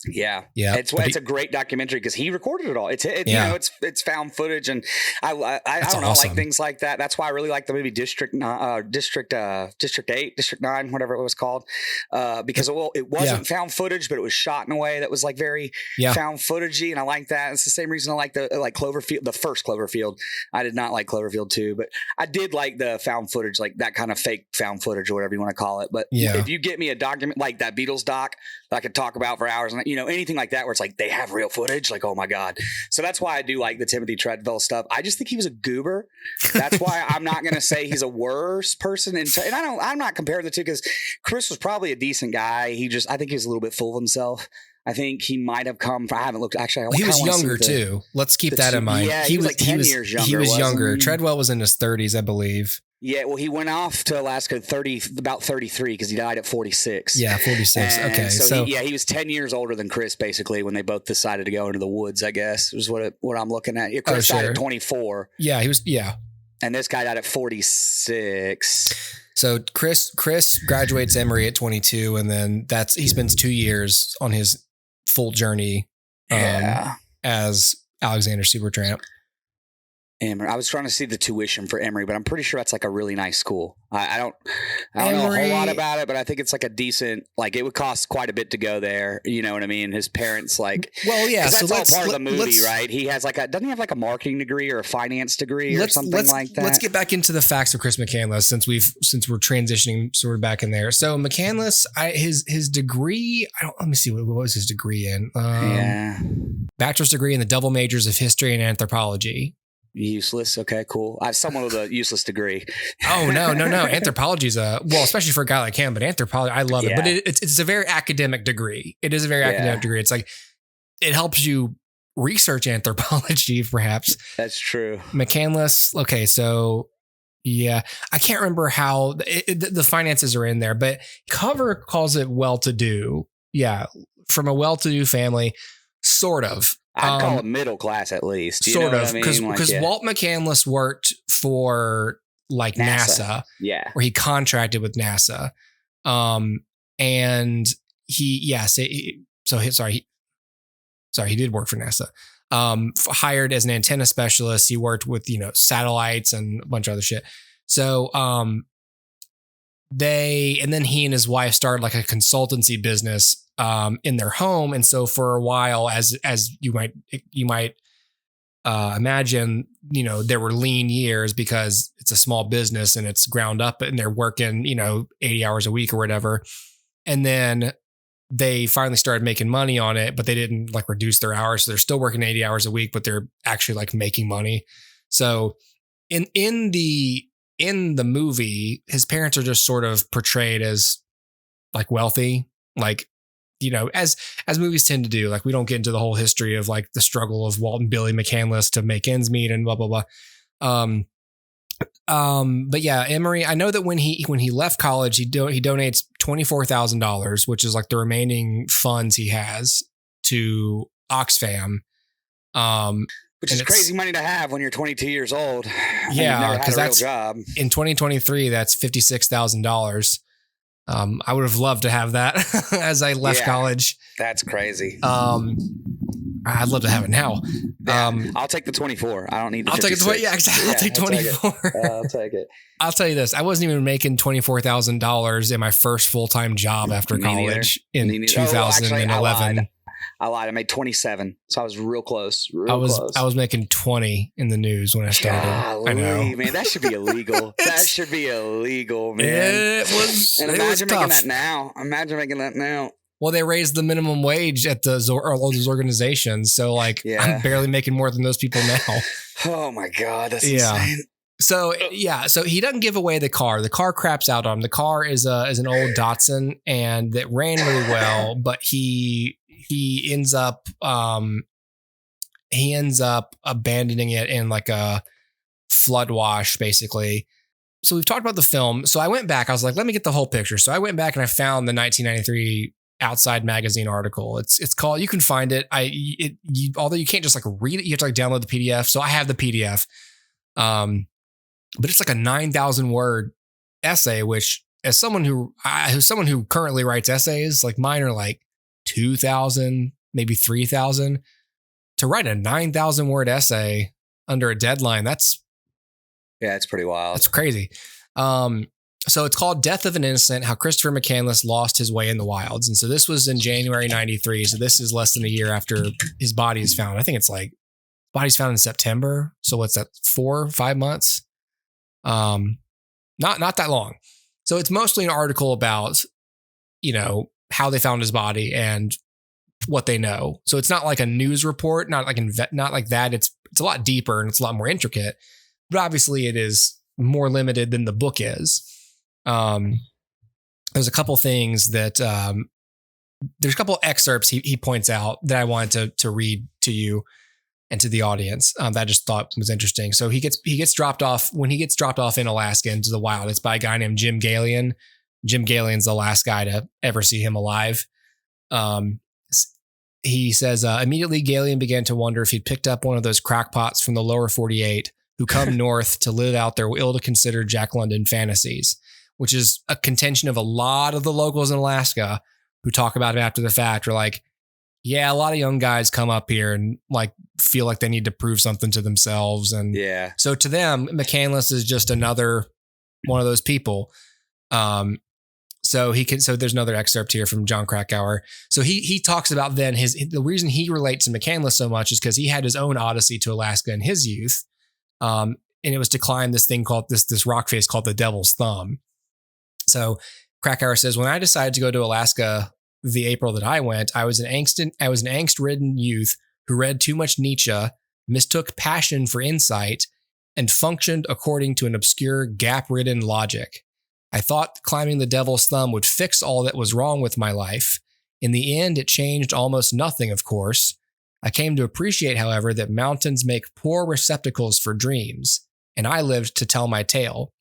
Yeah. It's a great documentary because he recorded it all. It's found footage, and I don't know, awesome. like things like that. That's why I really like the movie District 8, District 9, whatever it was called, because it wasn't found footage, but it was shot in a way that was like very found footagey, and I like that. It's the same reason I like Cloverfield, the first Cloverfield. I did not like Cloverfield 2, but I did like the found footage, like that kind of fake found footage or whatever you want to call it. But if you get me a document like that Beatles doc that I could talk about for hours, and anything like that where it's like they have real footage, like, oh my God. So that's why I do like the Timothy Treadwell stuff. I just think he was a goober. That's why I'm not going to say he's a worse person. And I'm not comparing the two because Chris was probably a decent guy. I think he was a little bit full of himself. I think he might have come from, I haven't looked, actually. He was younger too. Let's keep that in mind. Yeah, he was like 10 years younger. He was younger. Treadwell was in his 30s, I believe. Yeah, well, he went off to Alaska about 33 because he died at 46. Yeah, 46. And okay, so he was 10 years older than Chris, basically, when they both decided to go into the woods, I guess, is what I'm looking at. Chris died at 24. Yeah, he was, And this guy died at 46. So Chris graduates Emory at 22, and then he spends 2 years on his full journey as Alexander Supertramp. Emory. I was trying to see the tuition for Emory, but I'm pretty sure that's like a really nice school. I don't know a whole lot about it, but I think it's like a decent, like it would cost quite a bit to go there. You know what I mean? His parents so that's all part of the movie, right? He has doesn't he have like a marketing degree or a finance degree or something like that? Let's get back into the facts of Chris McCandless since we're transitioning sort of back in there. So McCandless, his degree, let me see, what was his degree in? Bachelor's degree in the double majors of history and anthropology. Useless. Okay, cool. I have someone with a useless degree. Oh, no. Anthropology is especially for a guy like him, but anthropology, I love it. But it's a very academic degree. It is a very academic degree. It's like, it helps you research anthropology, perhaps. That's true. McCandless. Okay. So I can't remember how the finances are in there, but cover calls it well-to-do. Yeah. From a well-to-do family, sort of. I'd call it middle class at least. You sort know of, what I mean? because Walt McCandless worked for like NASA, yeah, where he contracted with NASA, and he did work for NASA. Hired as an antenna specialist, he worked with satellites and a bunch of other shit. So then he and his wife started like a consultancy business in their home, and so for a while, as you might imagine, there were lean years because it's a small business and it's ground up and they're working 80 hours a week or whatever, and then they finally started making money on it, but they didn't like reduce their hours, so they're still working 80 hours a week, but they're actually like making money. So in the movie, his parents are just sort of portrayed as like wealthy, like, as movies tend to do. Like, we don't get into the whole history of like the struggle of Walt and Billy McCandless to make ends meet and blah, blah, blah. But yeah, Emery, I know that when he left college, he donates $24,000, which is like the remaining funds he has, to Oxfam. Which is crazy money to have when you're 22 years old. Yeah, because that's job. In 2023, that's $56,000. I would have loved to have that as I left college. That's crazy. I'd love to have it now. I'll take the 24. I don't need the I'll 56. take it. Yeah, exactly. I'll take 24. I'll take it. I'll tell you this. I wasn't even making $24,000 in my first full-time job after college in 2011. I lied. I made 27. So I was real close. I was making 20 in the news when I started. Golly, I know. Man, that should be illegal. That should be illegal, man. It was. And imagine making that now. Imagine making that now. Well, they raised the minimum wage at all those organizations. So like, I'm barely making more than those people now. Oh my God. That's insane. So so he doesn't give away the car. The car craps out on him. The car is an old Datsun, and that ran really well, but he ends up abandoning it in like a flood wash, basically. So we've talked about the film. So I went back. I was like, let me get the whole picture. So I went back and I found the 1993 Outside Magazine article. It's called. You can find it. Although you can't just like read it, you have to like download the PDF. So I have the PDF. But it's like a 9,000 word essay, which as someone who currently writes essays, like mine are like 2,000, maybe 3,000. To write a 9,000 word essay under a deadline, it's pretty wild. That's crazy. So it's called Death of an Innocent, How Christopher McCandless Lost His Way in the Wilds. And so this was in January 93. So this is less than a year after his body is found. I think it's like body's found in September. So what's that? 4 or 5 months? Not that long. So it's mostly an article about, how they found his body and what they know. So it's not like a news report, not like that. It's a lot deeper and it's a lot more intricate, but obviously it is more limited than the book is. There's a couple things that, there's a couple excerpts he points out that I wanted to read to you and to the audience, that I just thought was interesting. So he gets dropped off in Alaska into the wild. It's by a guy named Jim Galian. Jim Galian's the last guy to ever see him alive. He says, immediately Galian began to wonder if he'd picked up one of those crackpots from the lower 48 who come north to live out their ill-to-consider Jack London fantasies, which is a contention of a lot of the locals in Alaska who talk about him after the fact. Are like, yeah, a lot of young guys come up here and like feel like they need to prove something to themselves. And so to them, McCandless is just another one of those people. So there's another excerpt here from John Krakauer. So he talks about then the reason he relates to McCandless so much is because he had his own odyssey to Alaska in his youth. And it was to climb this thing called this rock face called the Devil's Thumb. So Krakauer says, when I decided to go to Alaska the April that I went, I was an angst-ridden youth who read too much Nietzsche, mistook passion for insight, and functioned according to an obscure gap-ridden logic. I thought climbing the Devil's Thumb would fix all that was wrong with my life. In the end, it changed almost nothing, of course. I came to appreciate, however, that mountains make poor receptacles for dreams, and I lived to tell my tale.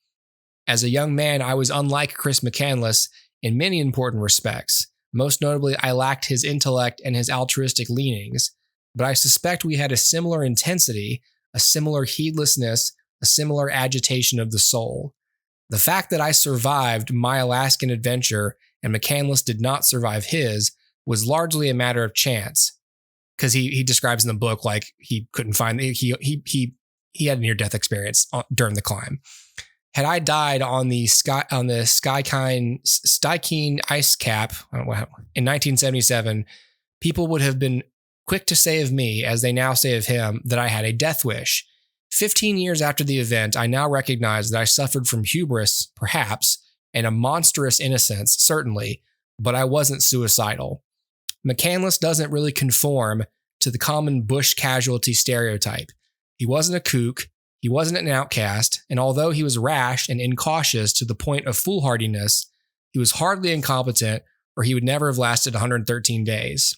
As a young man, I was unlike Chris McCandless in many important respects. Most notably, I lacked his intellect and his altruistic leanings, but I suspect we had a similar intensity, a similar heedlessness, a similar agitation of the soul. The fact that I survived my Alaskan adventure and McCandless did not survive his was largely a matter of chance, because he describes in the book like he couldn't find he had a near-death experience during the climb. Had I died on the Stykine ice cap in 1977, people would have been quick to say of me, as they now say of him, that I had a death wish. 15 years after the event, I now recognize that I suffered from hubris, perhaps, and a monstrous innocence, certainly, but I wasn't suicidal. McCandless doesn't really conform to the common bush casualty stereotype. He wasn't a kook, he wasn't an outcast, and although he was rash and incautious to the point of foolhardiness, he was hardly incompetent, or he would never have lasted 113 days.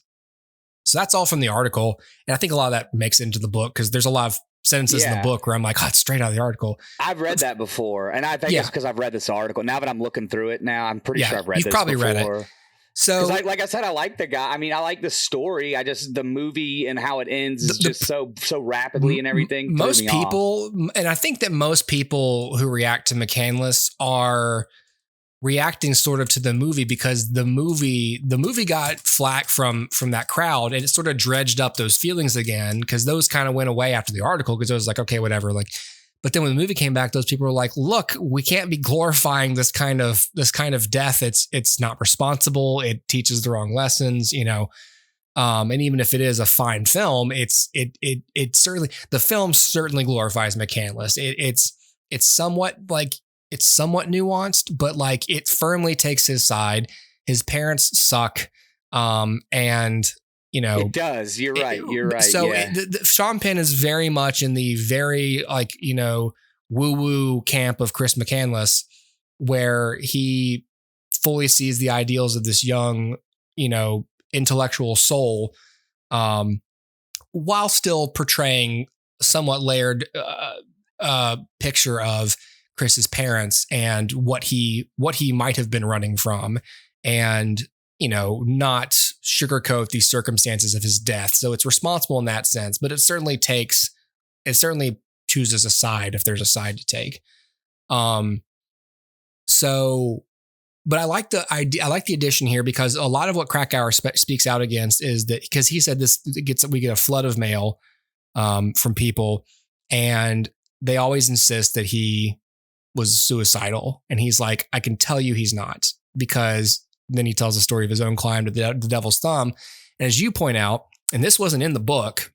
So that's all from the article, and I think a lot of that makes it into the book, because there's a lot of sentences in the book where I'm like, oh, it's straight out of the article. I've read that before, and I think it's because I've read this article. Now that I'm looking through it now, I'm pretty sure I've read this before. You've probably read it. So, like I said, I like the guy. I mean, I like the story. The movie and how it ends is just so rapidly and everything. Most people, and I think that most people who react to McCandless are reacting sort of to the movie, because the movie got flack from that crowd, and it sort of dredged up those feelings again, because those kind of went away after the article, because it was like, okay, whatever. Like, but then when the movie came back, those people were like, look, we can't be glorifying this kind of death. It's not responsible. It teaches the wrong lessons, and even if it is a fine film, it certainly, the film certainly glorifies McCandless. It's somewhat nuanced, but like it firmly takes his side. His parents suck. And it does. You're right. So Sean Penn is very much in the very woo-woo camp of Chris McCandless, where he fully sees the ideals of this young, intellectual soul, while still portraying a somewhat layered picture of Chris's parents and what he might have been running from, and not sugarcoat the circumstances of his death. So it's responsible in that sense, but it certainly chooses a side if there's a side to take. But I like the idea. I like the addition here, because a lot of what Krakauer speaks out against is that, because he said we get a flood of mail from people, and they always insist that he was suicidal. And he's like, I can tell you he's not, because then he tells the story of his own climb to the Devil's Thumb. And as you point out, and this wasn't in the book,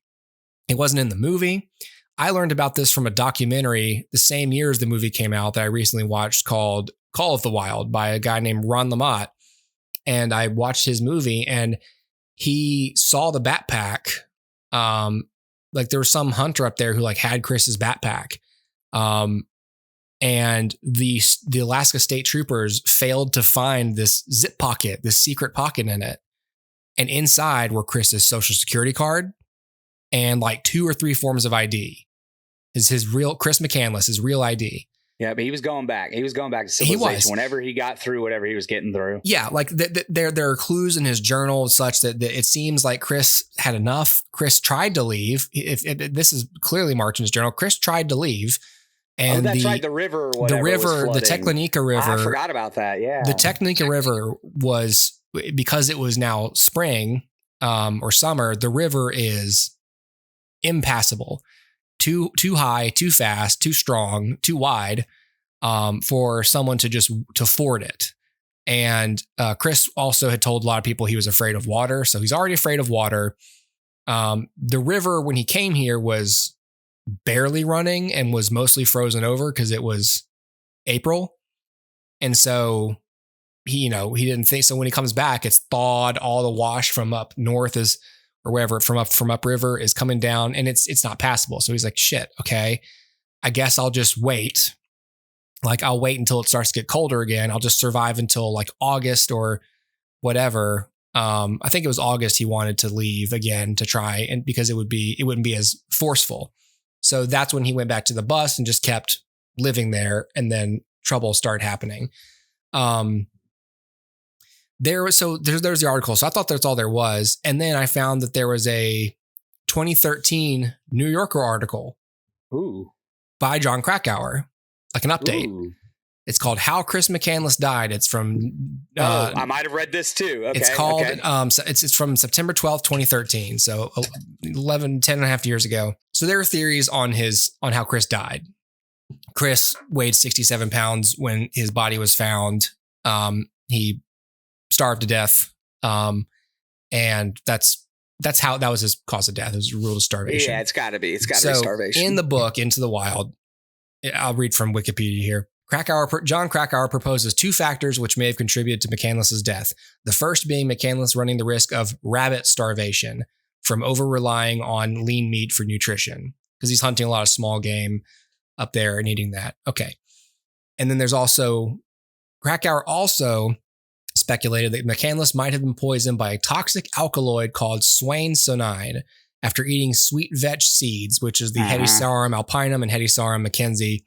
it wasn't in the movie. I learned about this from a documentary the same year as the movie came out that I recently watched, called Call of the Wild, by a guy named Ron Lamott. And I watched his movie, and he saw the backpack. Like there was some hunter up there who had Chris's backpack. And the Alaska State Troopers failed to find this zip pocket, this secret pocket in it. And inside were Chris's social security card and 2 or 3 forms of ID. His real Chris McCandless, his real ID. Yeah, but he was going back. He was going back to civilization whenever he got through whatever he was getting through. Yeah, there are clues in his journal such that it seems like Chris had enough. Chris tried to leave. If this is clearly Martin's journal, Chris tried to leave. And that's right, the river or whatever, the Technique River. I forgot about that, yeah. The Technique River was, because it was now spring or summer, the river is impassable. Too high, too fast, too strong, too wide for someone to ford it. And Chris also had told a lot of people he was afraid of water, so he's already afraid of water. The river, when he came here, was barely running and was mostly frozen over because it was April. And so he didn't think, so when he comes back, it's thawed. All the wash from up north or wherever from upriver is coming down, and it's not passable. So he's like, shit, okay, I guess I'll just wait. I'll wait until it starts to get colder again. I'll just survive until August or whatever. I think it was August he wanted to leave again to try, and because it wouldn't be as forceful. So that's when he went back to the bus and just kept living there, and then trouble started happening. There's the article. So I thought that's all there was. And then I found that there was a 2013 New Yorker article by John Krakauer, like an update. Ooh. It's called How Chris McCandless Died. It's from... I might have read this too. Okay, it's called... it's from September 12th, 2013. So 10 and a half years ago. So there are theories on how Chris died. Chris weighed 67 pounds when his body was found. He starved to death. And that was his cause of death. It was a rule of starvation. Yeah, it's got to be starvation. In the book, Into the Wild, I'll read from Wikipedia here. John Krakauer proposes 2 factors which may have contributed to McCandless's death. The first being McCandless running the risk of rabbit starvation from over-relying on lean meat for nutrition, because he's hunting a lot of small game up there and eating that. Okay. And then there's also, Krakauer also speculated that McCandless might have been poisoned by a toxic alkaloid called swainsonine after eating sweet vetch seeds, which is the Hedysarum alpinum and Hedysarum mackenzie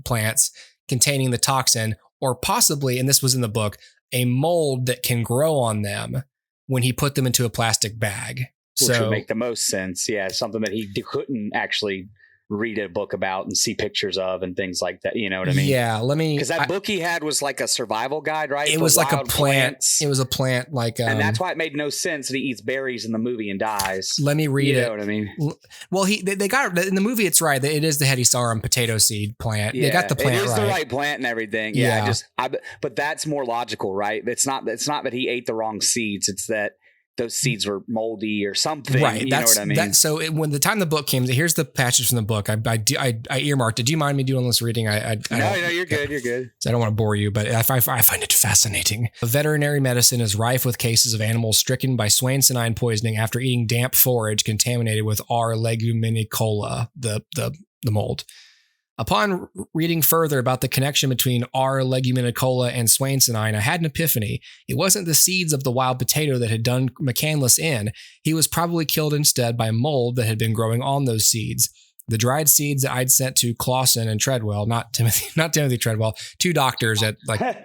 plants containing the toxin, or possibly, and this was in the book, a mold that can grow on them when he put them into a plastic bag. Which would make the most sense. Yeah, something that he couldn't actually read a book about and see pictures of and things like that. You know what I mean? Yeah, because that book he had was like a survival guide, right? It was like a plant. Plants. It was a plant, like, and that's why it made no sense that he eats berries in the movie and dies. Let me read it. You know what I mean? Well, they got in the movie. It's right. It is the Hedysarum potato seed plant. Yeah, they got the plant right. It is the right plant and everything. Yeah. But that's more logical, right? It's not that he ate the wrong seeds. It's that those seeds were moldy or something. Right. You know what I mean? When the time the book came, here's the passage from the book. I earmarked it. Do you mind me doing this reading? No, you're good. You're good. I don't want to bore you, but I find it fascinating. Veterinary medicine is rife with cases of animals stricken by swainsonine poisoning after eating damp forage contaminated with R. leguminicola, the mold. Upon reading further about the connection between R. leguminicola and swainsonine, I had an epiphany. It wasn't the seeds of the wild potato that had done McCandless in. He was probably killed instead by mold that had been growing on those seeds. The dried seeds that I'd sent to Clausen and Treadwell, not Timothy Treadwell, 2 doctors at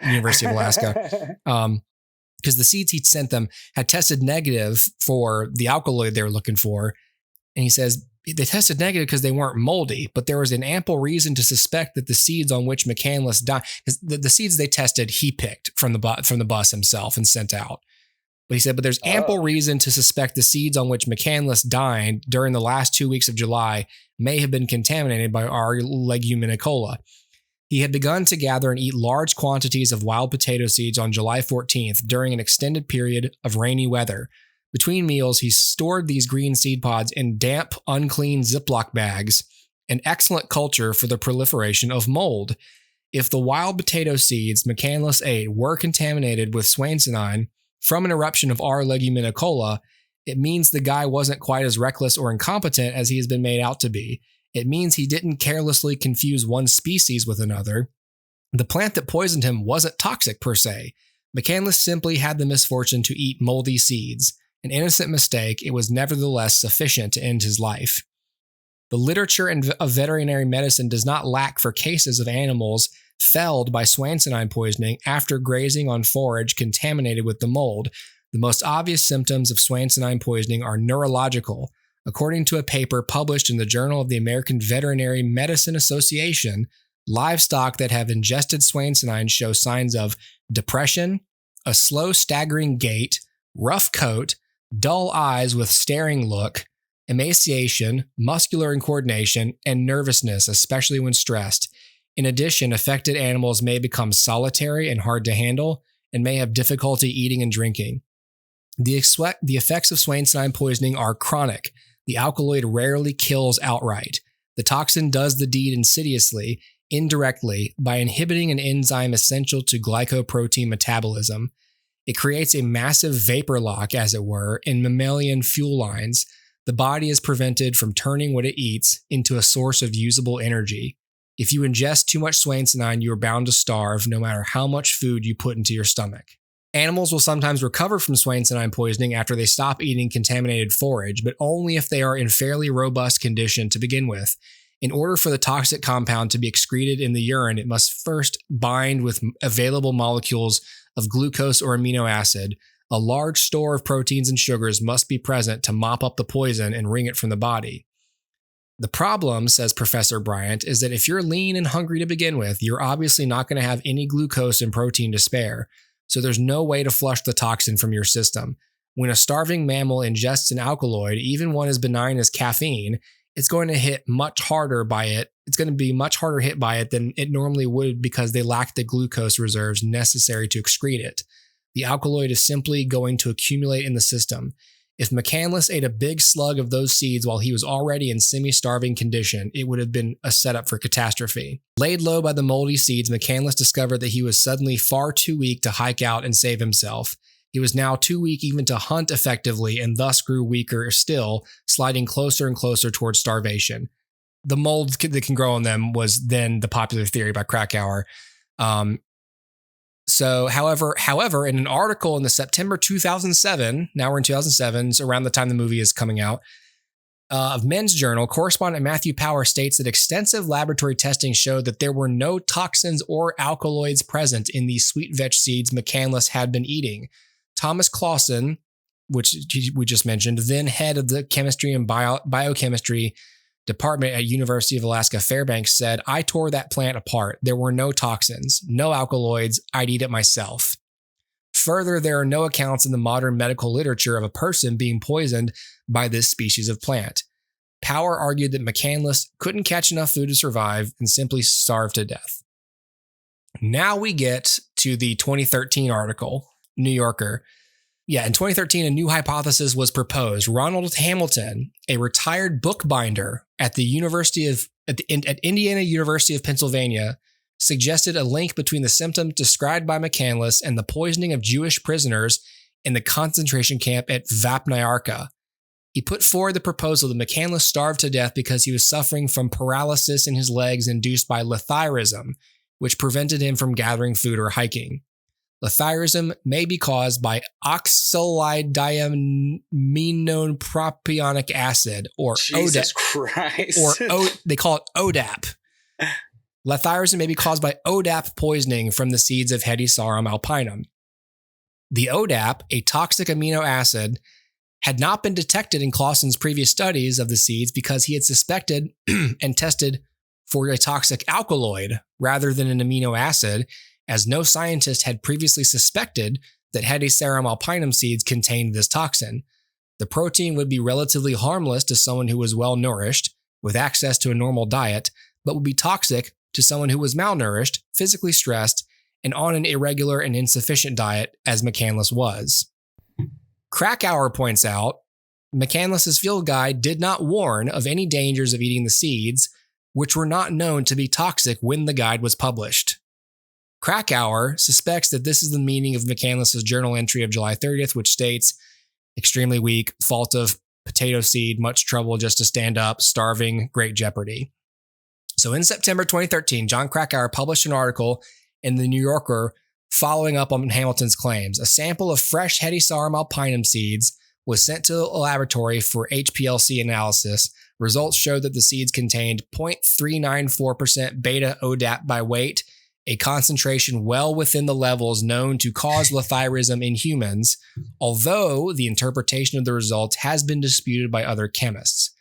University of Alaska, because the seeds he'd sent them had tested negative for the alkaloid they were looking for. And he says, they tested negative because they weren't moldy, but there was an ample reason to suspect that the seeds on which McCandless died, because the seeds they tested, he picked from the bus himself and sent out. But he said, but there's ample reason to suspect the seeds on which McCandless died during the last 2 weeks of July may have been contaminated by R. leguminicola. He had begun to gather and eat large quantities of wild potato seeds on July 14th during an extended period of rainy weather. Between meals, he stored these green seed pods in damp, unclean Ziploc bags, an excellent culture for the proliferation of mold. If the wild potato seeds McCandless ate were contaminated with swainsonine from an eruption of R. leguminicola, it means the guy wasn't quite as reckless or incompetent as he has been made out to be. It means he didn't carelessly confuse one species with another. The plant that poisoned him wasn't toxic per se. McCandless simply had the misfortune to eat moldy seeds. An innocent mistake, it was nevertheless sufficient to end his life. The literature of veterinary medicine does not lack for cases of animals felled by swainsonine poisoning after grazing on forage contaminated with the mold. The most obvious symptoms of swainsonine poisoning are neurological. According to a paper published in the Journal of the American Veterinary Medicine Association, livestock that have ingested swainsonine show signs of depression, a slow staggering gait, rough coat, dull eyes with staring look, emaciation, muscular incoordination, and nervousness, especially when stressed. In addition, affected animals may become solitary and hard to handle and may have difficulty eating and drinking. The effects of swainsonine poisoning are chronic. The alkaloid rarely kills outright. The toxin does the deed insidiously, indirectly, by inhibiting an enzyme essential to glycoprotein metabolism. It creates a massive vapor lock, as it were, in mammalian fuel lines. The body is prevented from turning what it eats into a source of usable energy. If you ingest too much swainsonine, you are bound to starve, no matter how much food you put into your stomach. Animals will sometimes recover from swainsonine poisoning after they stop eating contaminated forage, but only if they are in fairly robust condition to begin with. In order for the toxic compound to be excreted in the urine, it must first bind with available molecules of glucose or amino acid, A large store of proteins and sugars must be present to mop up the poison and wring it from the body. The problem, says Professor Bryant, is that if you're lean and hungry to begin with, you're obviously not going to have any glucose and protein to spare, so there's no way to flush the toxin from your system. When a starving mammal ingests an alkaloid, even one as benign as caffeine, it's going to hit much harder by it. It's going to be much harder hit by it than it normally would because they lack the glucose reserves necessary to excrete it. The alkaloid is simply going to accumulate in the system. If McCandless ate a big slug of those seeds while he was already in semi-starving condition, it would have been a setup for catastrophe. Laid low by the moldy seeds, McCandless discovered that he was suddenly far too weak to hike out and save himself. He was now too weak even to hunt effectively and thus grew weaker still, sliding closer and closer towards starvation. The mold that can grow on them was then the popular theory by Krakauer. However, in an article in the September 2007, now we're in 2007, so around the time the movie is coming out, of Men's Journal, correspondent Matthew Power states that extensive laboratory testing showed that there were no toxins or alkaloids present in the sweet veg seeds McCandless had been eating. Thomas Clausen, which we just mentioned, then head of the chemistry and biochemistry department at University of Alaska Fairbanks, said, "I tore that plant apart. There were no toxins, no alkaloids. I'd eat it myself." Further, there are no accounts in the modern medical literature of a person being poisoned by this species of plant. Power argued that McCandless couldn't catch enough food to survive and simply starved to death. Now we get to the 2013 article, New Yorker. Yeah, in 2013, a new hypothesis was proposed. Ronald Hamilton, a retired bookbinder at Indiana University of Pennsylvania, suggested a link between the symptoms described by McCandless and the poisoning of Jewish prisoners in the concentration camp at Vapnayarka. He put forward the proposal that McCandless starved to death because he was suffering from paralysis in his legs induced by letharism, which prevented him from gathering food or hiking. Letharism may be caused by oxalidodiaminopropionic acid, or Jesus Christ. They call it ODAP. Letharism may be caused by ODAP poisoning from the seeds of Hedysarum alpinum. The ODAP, a toxic amino acid, had not been detected in Clausen's previous studies of the seeds because he had suspected and tested for a toxic alkaloid rather than an amino acid, as no scientist had previously suspected that Hedysarum alpinum seeds contained this toxin. The protein would be relatively harmless to someone who was well nourished, with access to a normal diet, but would be toxic to someone who was malnourished, physically stressed, and on an irregular and insufficient diet, as McCandless was. Krakauer points out, McCandless's field guide did not warn of any dangers of eating the seeds, which were not known to be toxic when the guide was published. Krakauer suspects that this is the meaning of McCandless's journal entry of July 30th, which states, extremely weak, fault of potato seed, much trouble just to stand up, starving, great jeopardy. So in September 2013, John Krakauer published an article in the New Yorker following up on Hamilton's claims. A sample of fresh Hedysarum alpinum seeds was sent to a laboratory for HPLC analysis. Results showed that the seeds contained 0.394% beta ODAP by weight, a concentration well within the levels known to cause letharism in humans, although the interpretation of the results has been disputed by other chemists.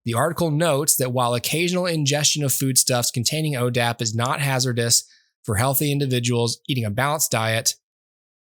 The article notes that while occasional ingestion of foodstuffs containing ODAP is not hazardous for healthy individuals eating a balanced diet,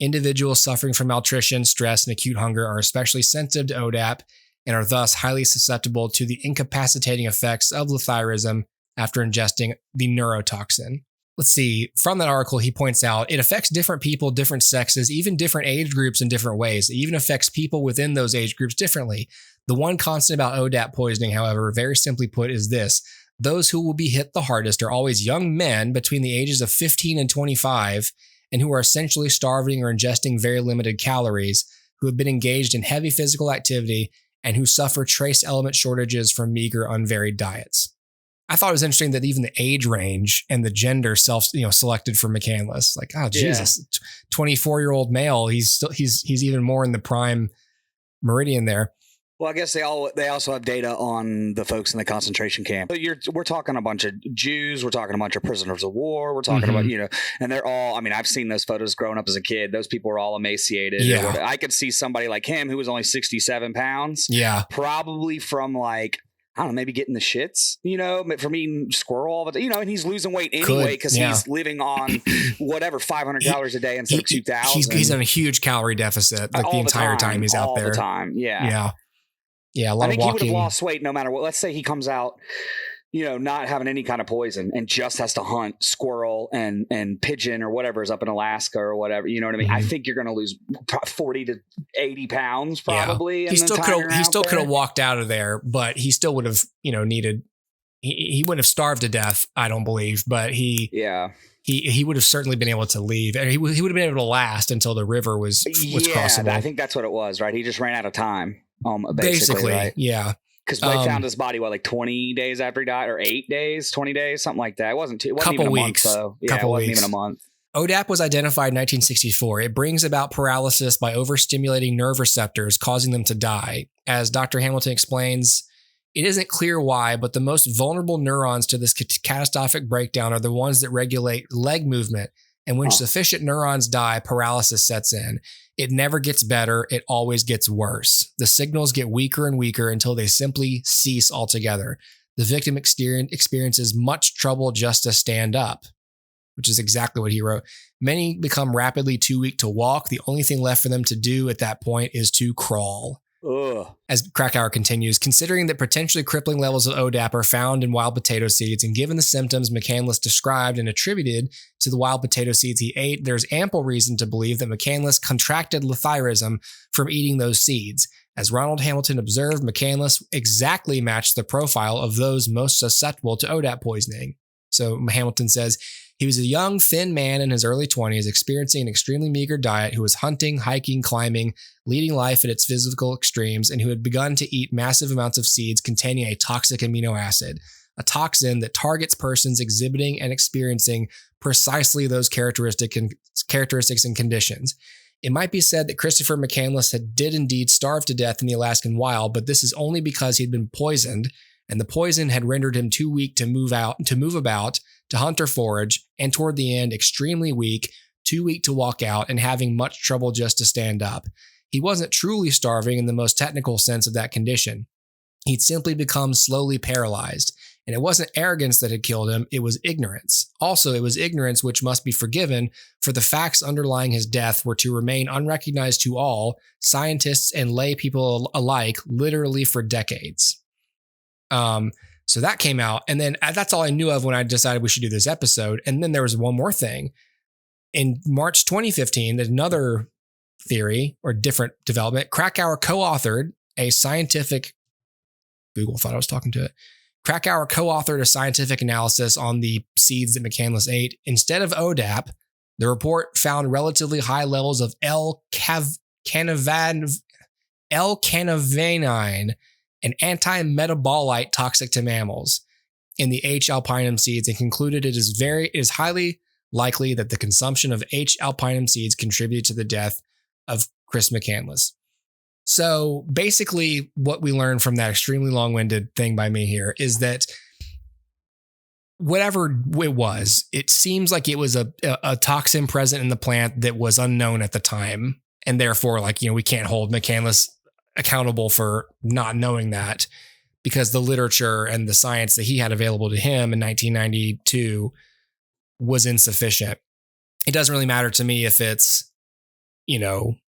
individuals suffering from malnutrition, stress, and acute hunger are especially sensitive to ODAP and are thus highly susceptible to the incapacitating effects of letharism after ingesting the neurotoxin. Let's see, from that article, he points out it affects different people, different sexes, even different age groups in different ways. It even affects people within those age groups differently. The one constant about ODAP poisoning, however, very simply put, is this. Those who will be hit the hardest are always young men between the ages of 15 and 25, and who are essentially starving or ingesting very limited calories, who have been engaged in heavy physical activity, and who suffer trace element shortages from meager, unvaried diets. I thought it was interesting that even the age range and the gender selected for McCandless. Like, oh Jesus, 24-year-old male. He's even more in the prime meridian there. Well, I guess they also have data on the folks in the concentration camp. We're talking a bunch of Jews. We're talking a bunch of prisoners of war. We're talking about, and they're all, I mean, I've seen those photos growing up as a kid. Those people were all emaciated. Yeah. I could see somebody like him who was only 67 pounds. Yeah. Probably from like, I don't know, maybe getting the shits, from eating squirrel all the time, and he's losing weight anyway because he's living on whatever 500 calories a day instead of 2,000. He's in a huge calorie deficit like the entire time he's out there. All the time, yeah. Yeah, a lot of walking. He would have lost weight no matter what. Let's say he comes out, not having any kind of poison and just has to hunt squirrel and pigeon or whatever is up in Alaska or whatever. You know what I mean? I think you're going to lose 40 to 80 pounds probably. Yeah. He still could have walked out of there, but he still would have, needed. He wouldn't have starved to death, I don't believe, but he would have certainly been able to leave, and he would have been able to last until the river was crossable. I think that's what it was, right? He just ran out of time. Basically, right? Yeah. Because they found his body, like 20 days after he died, or 8 days, 20 days, something like that. It wasn't even a month, though. Yeah, it wasn't even a month. ODAP was identified in 1964. It brings about paralysis by overstimulating nerve receptors, causing them to die. As Dr. Hamilton explains, it isn't clear why, but the most vulnerable neurons to this catastrophic breakdown are the ones that regulate leg movement. And when sufficient neurons die, paralysis sets in. It never gets better. It always gets worse. The signals get weaker and weaker until they simply cease altogether. The victim experiences much trouble just to stand up, which is exactly what he wrote. Many become rapidly too weak to walk. The only thing left for them to do at that point is to crawl. Ugh. As Krakauer continues, considering that potentially crippling levels of ODAP are found in wild potato seeds, and given the symptoms McCandless described and attributed to the wild potato seeds he ate, there's ample reason to believe that McCandless contracted letharism from eating those seeds. As Ronald Hamilton observed, McCandless exactly matched the profile of those most susceptible to ODAP poisoning. So Hamilton says, he was a young, thin man in his early 20s, experiencing an extremely meager diet, who was hunting, hiking, climbing, leading life at its physical extremes, and who had begun to eat massive amounts of seeds containing a toxic amino acid, a toxin that targets persons exhibiting and experiencing precisely those characteristics and conditions. It might be said that Christopher McCandless did indeed starve to death in the Alaskan wild, but this is only because he'd been poisoned, and the poison had rendered him too weak to move about, to hunt or forage, and toward the end, extremely weak, too weak to walk out, and having much trouble just to stand up. He wasn't truly starving in the most technical sense of that condition. He'd simply become slowly paralyzed. And it wasn't arrogance that had killed him, it was ignorance. Also, it was ignorance which must be forgiven, for the facts underlying his death were to remain unrecognized to all, scientists and lay people alike, literally for decades. So that came out, and then that's all I knew of when I decided we should do this episode. And then there was one more thing. In March 2015, another theory or different development, Krakauer co-authored a scientific, Google thought I was talking to it. Krakauer co-authored a scientific analysis on the seeds that McCandless ate. Instead of ODAP, the report found relatively high levels of L-canavanine, an anti-metabolite toxic to mammals, in the H. alpinum seeds, and concluded it is highly likely that the consumption of H. alpinum seeds contributed to the death of Chris McCandless. So basically what we learned from that extremely long-winded thing by me here is that whatever it was, it seems like it was a toxin present in the plant that was unknown at the time. And therefore, we can't hold McCandless accountable for not knowing that, because the literature and the science that he had available to him in 1992 was insufficient. It doesn't really matter to me if it's,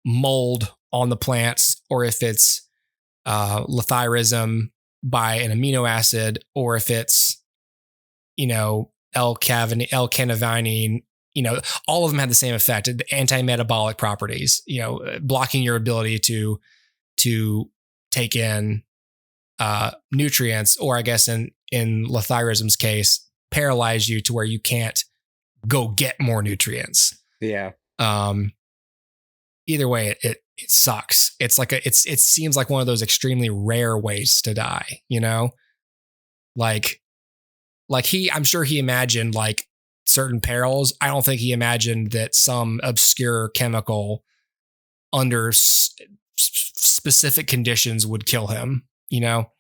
mold on the plants, or if it's letharism by an amino acid, or if it's, L-canavanine, all of them had the same effect, the anti-metabolic properties, blocking your ability to take in nutrients, or I guess in letharism's case, paralyze you to where you can't go get more nutrients. Yeah. Either way, it sucks. It's like it seems like one of those extremely rare ways to die, I'm sure he imagined like certain perils. I don't think he imagined that some obscure chemical under specific conditions would kill him, you know?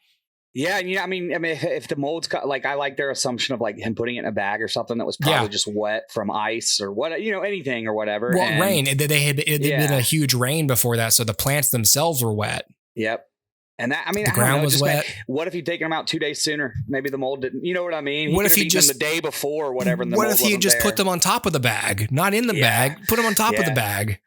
Yeah, and I mean, if the mold's cut, like I like their assumption of like him putting it in a bag or something that was probably just wet from ice or what, anything or whatever. Well, and, rain. It had been a huge rain before that, so the plants themselves were wet. Yep. And that, I mean, the ground was wet. What if you'd taken them out 2 days sooner? Maybe the mold didn't. You know what I mean? What if he just the day before or whatever? And what if he just put them on top of the bag, not in the bag? Put them on top of the bag.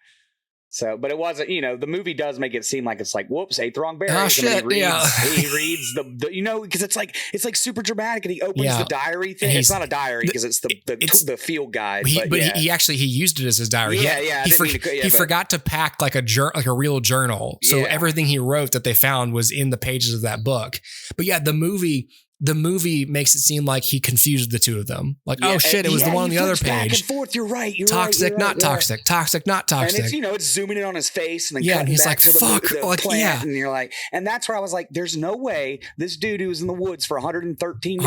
So, but it wasn't, the movie does make it seem like it's like, whoops, ate the wrong berries. Oh, shit, he reads the because it's like super dramatic, and he opens the diary thing. It's not a diary because it's the field guide. He used it as his diary. He forgot to pack like a real journal. So everything he wrote that they found was in the pages of that book. But yeah, the movie makes it seem like he confused the two of them. Like, oh shit, it was the one on the other page. Back and forth. You're right. Toxic, not toxic. Toxic, not toxic. And it's zooming in on his face and then cutting and he's back like, to fuck, the like, plant, and you're like, and that's where I was like, there's no way this dude who was in the woods for 113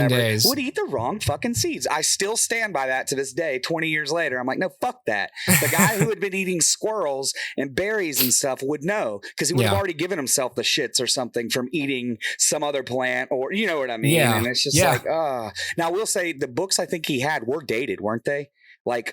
days would eat the wrong fucking seeds. I still stand by that to this day, 20 years later. I'm like, no, fuck that. The guy who had been eating squirrels and berries and stuff would know, because he would have already given himself the shits or something from eating some other plant, or you know what I mean? Yeah. And it's just like, now I will say the books I think he had were dated, weren't they? Like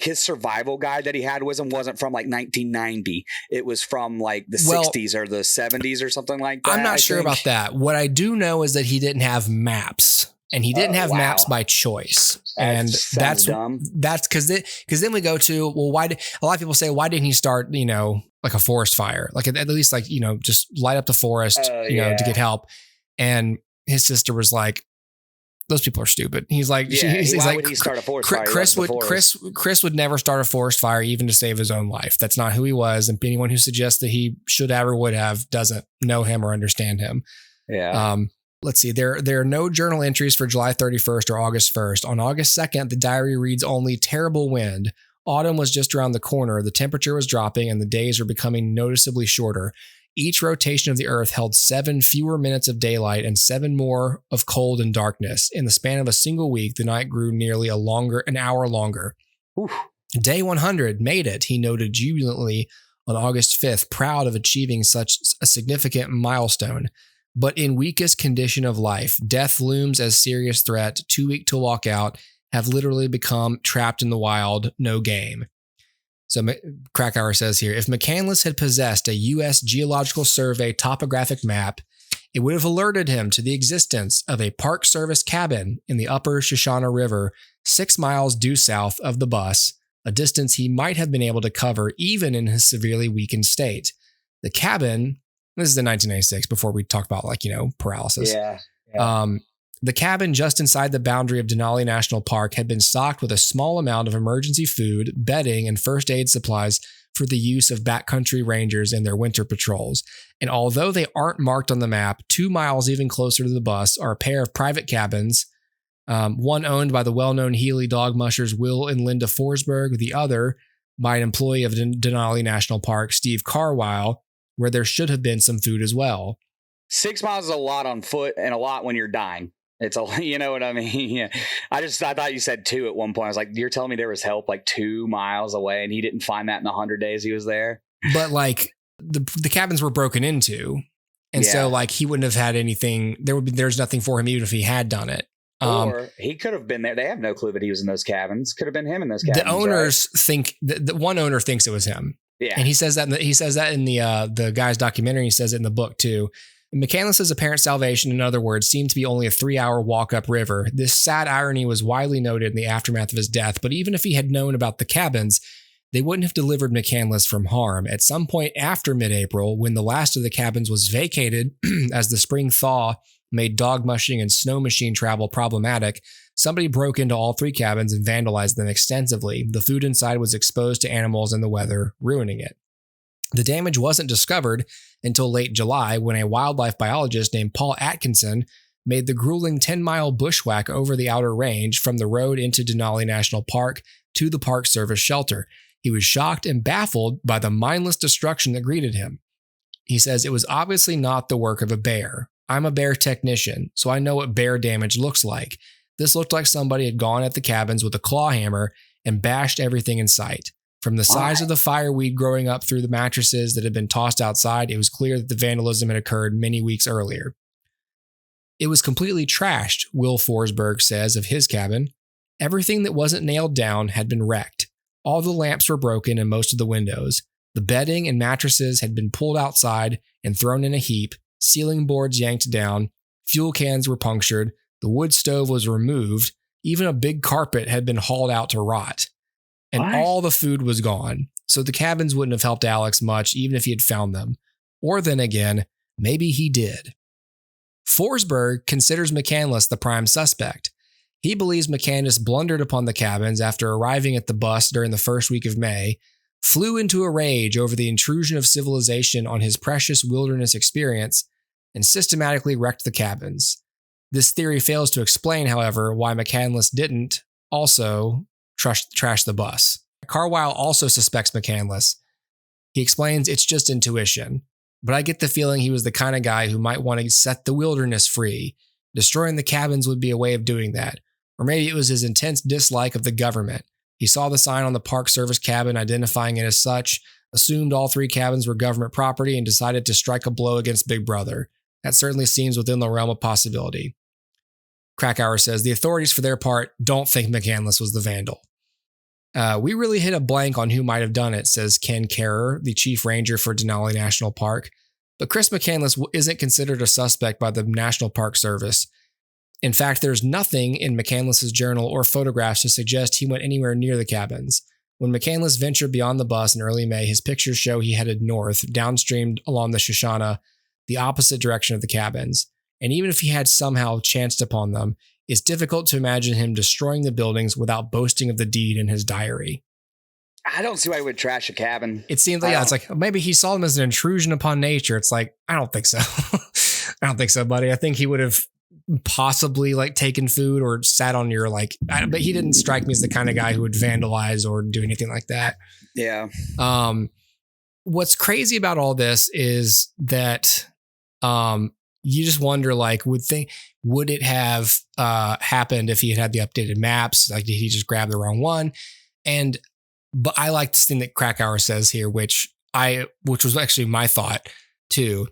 his survival guide that he had wasn't from like 1990. It was from like the 60s or the 70s or something like that. I'm not sure about that. What I do know is that he didn't have maps, and he didn't have maps by choice. And that's dumb. That's because then we go to, well, a lot of people say, why didn't he start, like a forest fire? Like at least like, just light up the forest, to get help. And his sister was like, those people are stupid. He's like, he's why like, would he start a forest fire? Chris would never start a forest fire even to save his own life. That's not who he was. And anyone who suggests that he should have or would have doesn't know him or understand him. Yeah. Let's see. There are no journal entries for July 31st or August 1st. On August 2nd, the diary reads only terrible wind. Autumn was just around the corner. The temperature was dropping and the days were becoming noticeably shorter. Each rotation of the earth held 7 fewer minutes of daylight and 7 more of cold and darkness. In the span of a single week, the night grew nearly an hour longer. Oof. Day 100 made it, he noted jubilantly on August 5th, proud of achieving such a significant milestone. But in weakest condition of life, death looms as serious threat, too weak to walk out, have literally become trapped in the wild, no game. So Krakauer says here, if McCandless had possessed a U.S. Geological Survey topographic map, it would have alerted him to the existence of a Park Service cabin in the upper Shoshana River, 6 miles due south of the bus, a distance he might have been able to cover even in his severely weakened state. The cabin, this is in 1996, before we talk about paralysis. Yeah. The cabin just inside the boundary of Denali National Park had been stocked with a small amount of emergency food, bedding, and first aid supplies for the use of backcountry rangers in their winter patrols. And although they aren't marked on the map, 2 miles even closer to the bus are a pair of private cabins, one owned by the well-known Healy dog mushers Will and Linda Forsberg, the other by an employee of Denali National Park, Steve Carwile, where there should have been some food as well. 6 miles is a lot on foot and a lot when you're dying. It's a, you know what I mean? Yeah. I thought you said 2 at one point. I was like, you're telling me there was help like 2 miles away and he didn't find that in the 100 days he was there? But like the cabins were broken into. And so like he wouldn't have had anything. There's nothing for him even if he had done it. Or he could have been there. They have no clue that he was in those cabins. Could have been him in those cabins. The owners think the one owner thinks it was him. Yeah. And he says that in the guy's documentary. He says it in the book too. McCandless's apparent salvation, in other words, seemed to be only a 3-hour walk upriver. This sad irony was widely noted in the aftermath of his death, but even if he had known about the cabins, they wouldn't have delivered McCandless from harm. At some point after mid-April, when the last of the cabins was vacated as the spring thaw made dog mushing and snow machine travel problematic, somebody broke into all 3 cabins and vandalized them extensively. The food inside was exposed to animals and the weather, ruining it. The damage wasn't discovered until late July when a wildlife biologist named Paul Atkinson made the grueling 10-mile bushwhack over the outer range from the road into Denali National Park to the Park Service shelter. He was shocked and baffled by the mindless destruction that greeted him. He says, it was obviously not the work of a bear. I'm a bear technician, so I know what bear damage looks like. This looked like somebody had gone at the cabins with a claw hammer and bashed everything in sight. From the size of the fireweed growing up through the mattresses that had been tossed outside, it was clear that the vandalism had occurred many weeks earlier. It was completely trashed, Will Forsberg says of his cabin. Everything that wasn't nailed down had been wrecked. All the lamps were broken and most of the windows. The bedding and mattresses had been pulled outside and thrown in a heap, ceiling boards yanked down, fuel cans were punctured, the wood stove was removed, even a big carpet had been hauled out to rot. And all the food was gone, so the cabins wouldn't have helped Alex much even if he had found them. Or then again, maybe he did. Forsberg considers McCandless the prime suspect. He believes McCandless blundered upon the cabins after arriving at the bus during the first week of May, flew into a rage over the intrusion of civilization on his precious wilderness experience, and systematically wrecked the cabins. This theory fails to explain, however, why McCandless didn't also trash the bus. Carwile also suspects McCandless. He explains it's just intuition, but I get the feeling he was the kind of guy who might want to set the wilderness free. Destroying the cabins would be a way of doing that. Or maybe it was his intense dislike of the government. He saw the sign on the Park Service cabin identifying it as such, assumed all 3 cabins were government property, and decided to strike a blow against Big Brother. That certainly seems within the realm of possibility. Krakauer says the authorities, for their part, don't think McCandless was the vandal. We really hit a blank on who might have done it, says Ken Kerrer, the chief ranger for Denali National Park. But Chris McCandless isn't considered a suspect by the National Park Service. In fact, there's nothing in McCandless's journal or photographs to suggest he went anywhere near the cabins. When McCandless ventured beyond the bus in early May, his pictures show he headed north, downstream along the Shoshana, the opposite direction of the cabins. And even if he had somehow chanced upon them, it's difficult to imagine him destroying the buildings without boasting of the deed in his diary. I don't see why he would trash a cabin. It seems like, it's like maybe he saw them as an intrusion upon nature. It's like, I don't think so. I don't think so, buddy. I think he would have possibly like taken food or sat on your but he didn't strike me as the kind of guy who would vandalize or do anything like that. Yeah. What's crazy about all this is that you just wonder, would it have happened if he had the updated maps? Like, did he just grab the wrong one? But I like this thing that Krakauer says here, which was actually my thought too.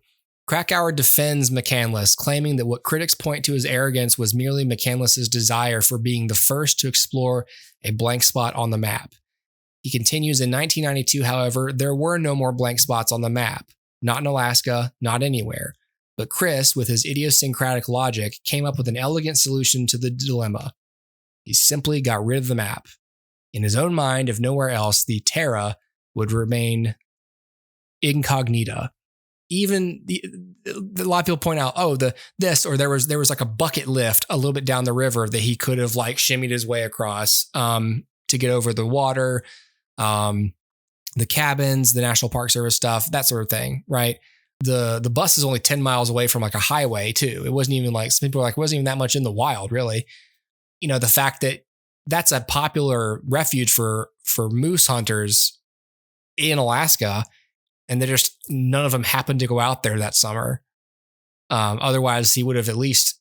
Krakauer defends McCandless, claiming that what critics point to as arrogance was merely McCandless's desire for being the first to explore a blank spot on the map. He continues, in 1992, however, there were no more blank spots on the map. Not in Alaska, not anywhere. But Chris, with his idiosyncratic logic, came up with an elegant solution to the dilemma. He simply got rid of the map. In his own mind, if nowhere else, the Terra would remain incognita. Even a lot of people point out, there was like a bucket lift a little bit down the river that he could have shimmied his way across to get over the water, the cabins, the National Park Service stuff, that sort of thing, right? The bus is only 10 miles away from a highway too. It wasn't even some people are it wasn't even that much in the wild, really. You know, the fact that that's a popular refuge for moose hunters in Alaska, and none of them happened to go out there that summer. Otherwise, he would have at least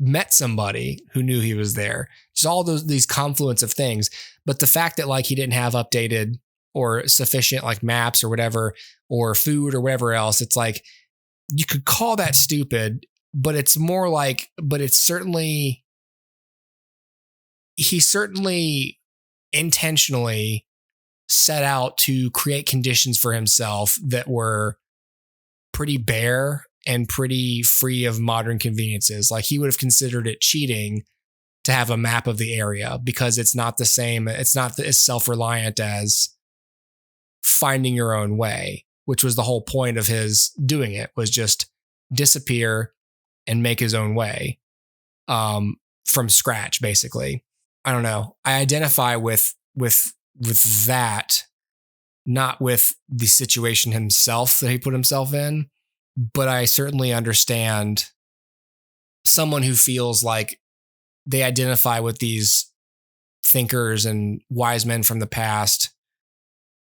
met somebody who knew he was there. Just all these confluence of things. But the fact that he didn't have updated or sufficient maps or whatever, or food or whatever else, it's you could call that stupid, but it's more he certainly intentionally set out to create conditions for himself that were pretty bare and pretty free of modern conveniences. He would have considered it cheating to have a map of the area because it's not the same. It's not as self-reliant as finding your own way, which was the whole point of his doing it, was just disappear and make his own way from scratch, basically. I don't know. I identify with that, not with the situation himself that he put himself in, but I certainly understand someone who feels like they identify with these thinkers and wise men from the past,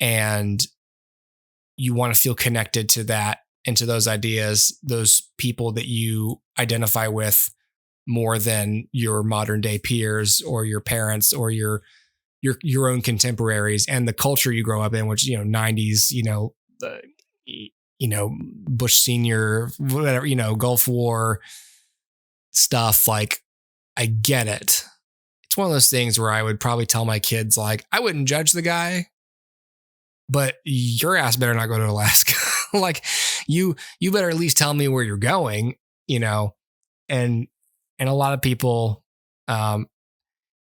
and you want to feel connected to that and to those ideas, those people that you identify with more than your modern day peers or your parents or your your own contemporaries and the culture you grow up in, which, 90s, Bush Senior, whatever, Gulf War stuff. Like, I get it. It's one of those things where I would probably tell my kids, like, I wouldn't judge the guy, but your ass better not go to Alaska. Like, you better at least tell me where you're going, and a lot of people,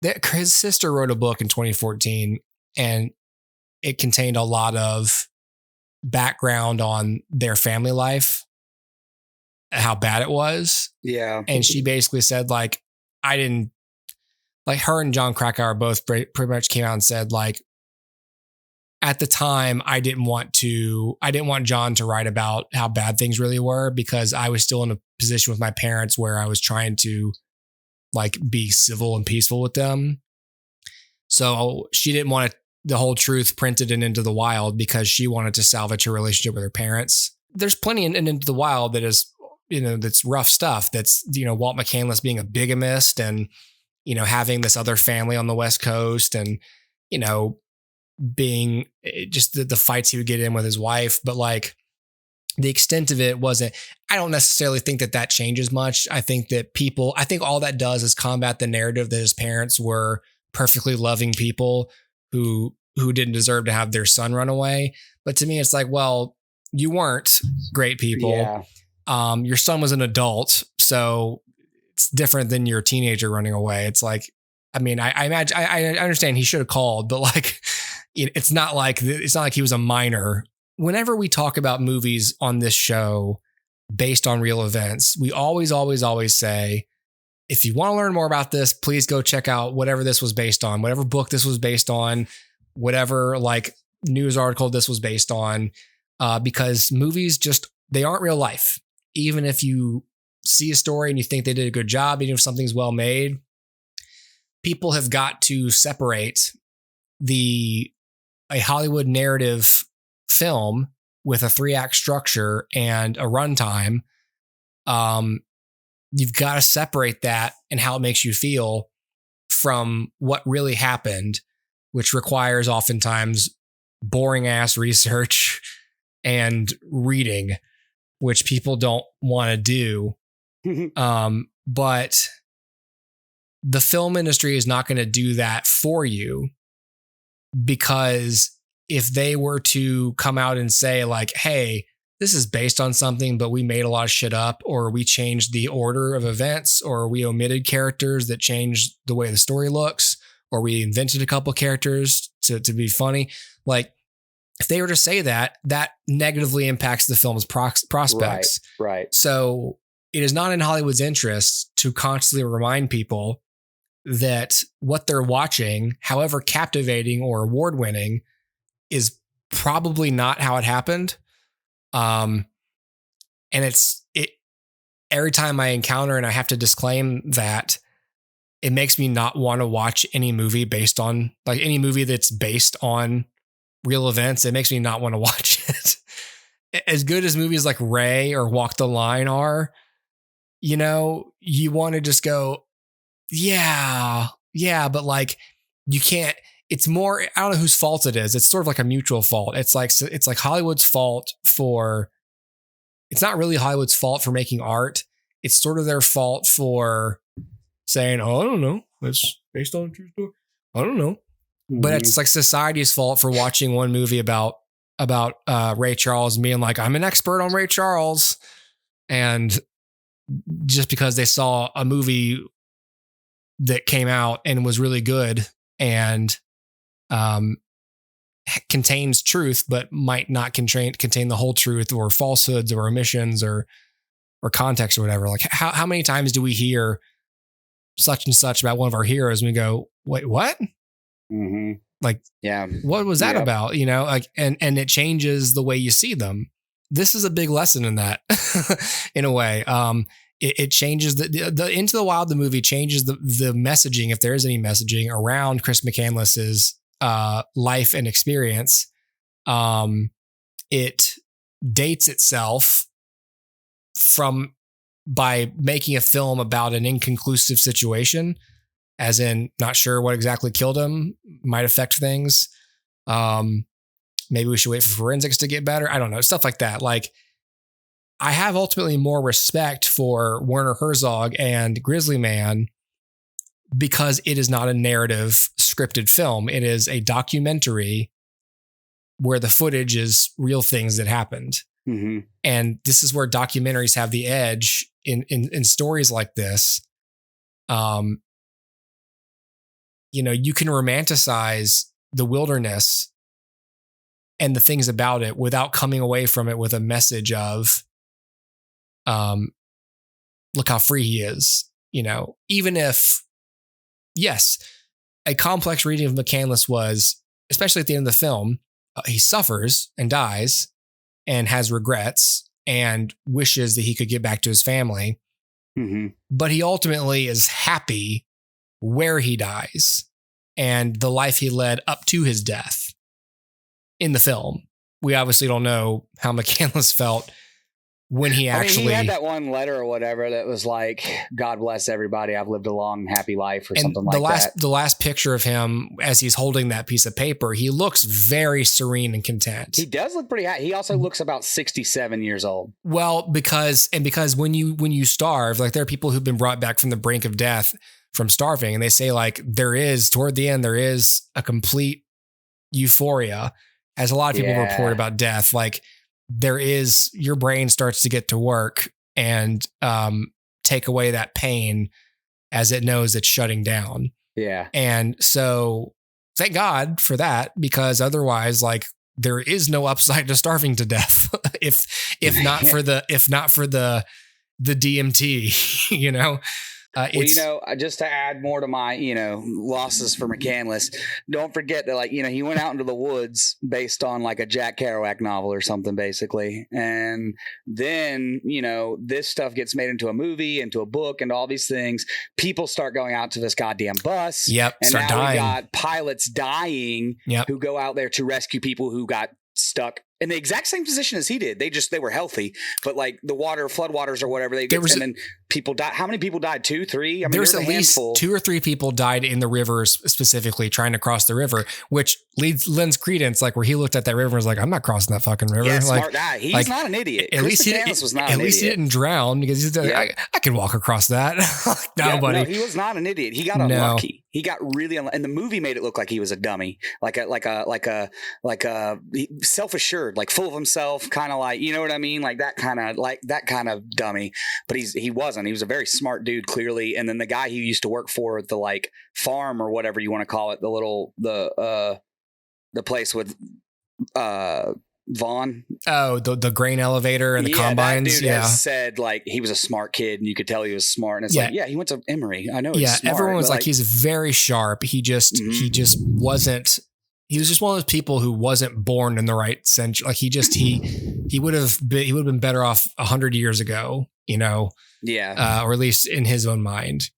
his sister wrote a book in 2014, and it contained a lot of background on their family life, how bad it was. Yeah. And she basically said, like, her and John Krakauer both pretty much came out and said, like, at the time, I didn't want John to write about how bad things really were, because I was still in a position with my parents where I was trying to, like, be civil and peaceful with them. So she didn't want the whole truth printed and Into the Wild, because she wanted to salvage her relationship with her parents. There's plenty in Into the Wild that is, that's rough stuff. That's, Walt McCandless being a bigamist and, having this other family on the West Coast and, being just the fights he would get in with his wife. But, like, the extent of it wasn't, I don't necessarily think that changes much. I think all that does is combat the narrative that his parents were perfectly loving people who didn't deserve to have their son run away. But to me, it's like, well, you weren't great people. Yeah. Your son was an adult, so it's different than your teenager running away. It's like, I mean, I imagine, I understand he should have called, but, like, it's not like he was a minor. Whenever we talk about movies on this show based on real events, we always say, if you want to learn more about this, please go check out whatever this was based on, whatever book this was based on, whatever, like, news article this was based on, because movies they aren't real life. Even if you see a story and you think they did a good job, even if something's well made, people have got to separate a Hollywood narrative film with a 3-act structure and a runtime. You've got to separate that and how it makes you feel from what really happened, which requires oftentimes boring ass research and reading, which people don't want to do. But the film industry is not going to do that for you, because if they were to come out and say, like, hey, this is based on something, but we made a lot of shit up, or we changed the order of events, or we omitted characters that changed the way the story looks, or we invented a couple characters to be funny. Like, if they were to say that negatively impacts the film's prospects. Right. So it is not in Hollywood's interest to constantly remind people that what they're watching, however captivating or award-winning, is probably not how it happened. And every time I encounter and I have to disclaim that, it makes me not want to watch any movie based on, like, any movie that's based on real events. It makes me not want to watch it. As good as movies like Ray or Walk the Line are, you want to just go, yeah, but, like, you can't. It's more, I don't know whose fault it is. It's sort of like a mutual fault. It's like Hollywood's fault it's not really Hollywood's fault for making art. It's sort of their fault for saying, oh, I don't know, it's based on a true story. I don't know. Mm-hmm. But it's like society's fault for watching one movie about Ray Charles and being like, I'm an expert on Ray Charles. And just because they saw a movie that came out and was really good and contains truth, but might not contain the whole truth, or falsehoods or omissions or context or whatever. Like, how many times do we hear such and such about one of our heroes and we go, wait, what? Mm-hmm. Like, yeah, what was that about? Like, and it changes the way you see them. This is a big lesson in that, in a way. It changes the Into the Wild, the movie changes the messaging, if there is any messaging, around Chris McCandless's life and experience. It dates itself by making a film about an inconclusive situation as in not sure what exactly killed him, might affect things. Maybe we should wait for forensics to get better. I don't know, stuff like that. Like, I have ultimately more respect for Werner Herzog and Grizzly Man because it is not a narrative scripted film. It is a documentary where the footage is real things that happened. Mm-hmm. And this is where documentaries have the edge in stories like this. You can romanticize the wilderness and the things about it without coming away from it with a message of, look how free he is, even if, yes, a complex reading of McCandless was, especially at the end of the film, he suffers and dies and has regrets and wishes that he could get back to his family. Mm-hmm. But he ultimately is happy where he dies and the life he led up to his death in the film. We obviously don't know how McCandless felt when he actually... he had that one letter or whatever that was like, God bless everybody, I've lived a long, happy life, or something like that. The last picture of him as he's holding that piece of paper, he looks very serene and content. He does look pretty happy. He also looks about 67 years old. Well, because when you starve, like there are people who've been brought back from the brink of death from starving, and they say like toward the end, there is a complete euphoria, as a lot of people report about death. Like, there is, your brain starts to get to work and take away that pain as it knows it's shutting down. Yeah. And so thank God for that, because otherwise, like, there is no upside to starving to death if not for the DMT, just to add more to my, losses for McCandless, don't forget that, he went out into the woods based on like a Jack Kerouac novel or something, basically. And then, this stuff gets made into a movie, into a book, and all these things. People start going out to this goddamn bus. Yep. And start now dying. we got pilots dying who go out there to rescue people who got stuck in the exact same position as he did. They were healthy, but like the floodwaters or whatever, and people died. How many people died? 2, 3? I mean, there's at least 2 or 3 people died in the rivers, specifically trying to cross the river, which lends credence, like where he looked at that river and was like, I'm not crossing that fucking river. Yeah, like, smart guy. He's not an idiot. At least he didn't drown, because he's like, I can walk across that. No, he was not an idiot. He got unlucky. He got really unlucky. And the movie made it look like he was a dummy, like a self-assured, like full of himself, kind of like, you know what I mean? Like that kind of dummy. But he wasn't. He was a very smart dude, clearly. And then the guy he used to work for at the like farm or whatever you want to call it, the place with Vaughn. Oh, the grain elevator and the combines. That dude has said like he was a smart kid, and you could tell he was smart. And it's he went to Emory. I know. He's smart, everyone was like he's very sharp. He just wasn't. He was just one of those people who wasn't born in the right century. Like he would have been better off 100 years ago, or at least in his own mind.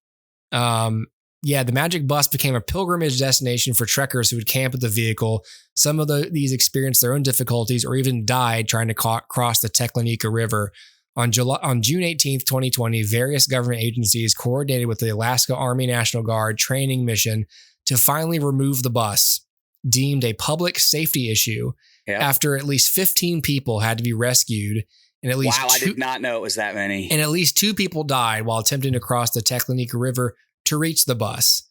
The magic bus became a pilgrimage destination for trekkers who would camp at the vehicle. Some of these experienced their own difficulties or even died trying to cross the Teclanica River. On June 18th, 2020, various government agencies coordinated with the Alaska Army National Guard training mission to finally remove the bus, deemed a public safety issue after at least 15 people had to be rescued. And at least I did not know it was that many. And at least 2 people died while attempting to cross the Teclanica River to reach the bus.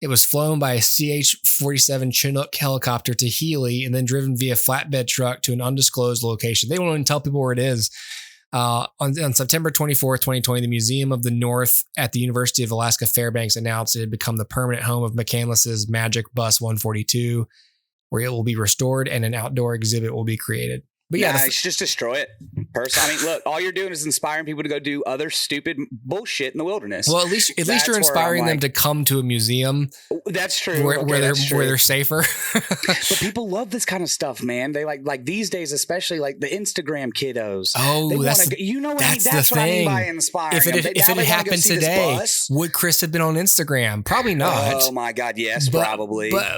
It was flown by a CH-47 Chinook helicopter to Healy and then driven via flatbed truck to an undisclosed location. They won't even tell people where it is. On September 24th, 2020, the Museum of the North at the University of Alaska Fairbanks announced it had become the permanent home of McCandless's Magic Bus 142, where it will be restored and an outdoor exhibit will be created. But just destroy it. I mean, look, all you're doing is inspiring people to go do other stupid bullshit in the wilderness. Well, at least you're inspiring them to come to a museum. That's true. Where they're safer. But people love this kind of stuff, man. They like these days, especially like the Instagram kiddos. Oh, that's the thing. What I mean by inspiring. If it had happened today, would Chris have been on Instagram? Probably not. Oh my God, yes, probably. But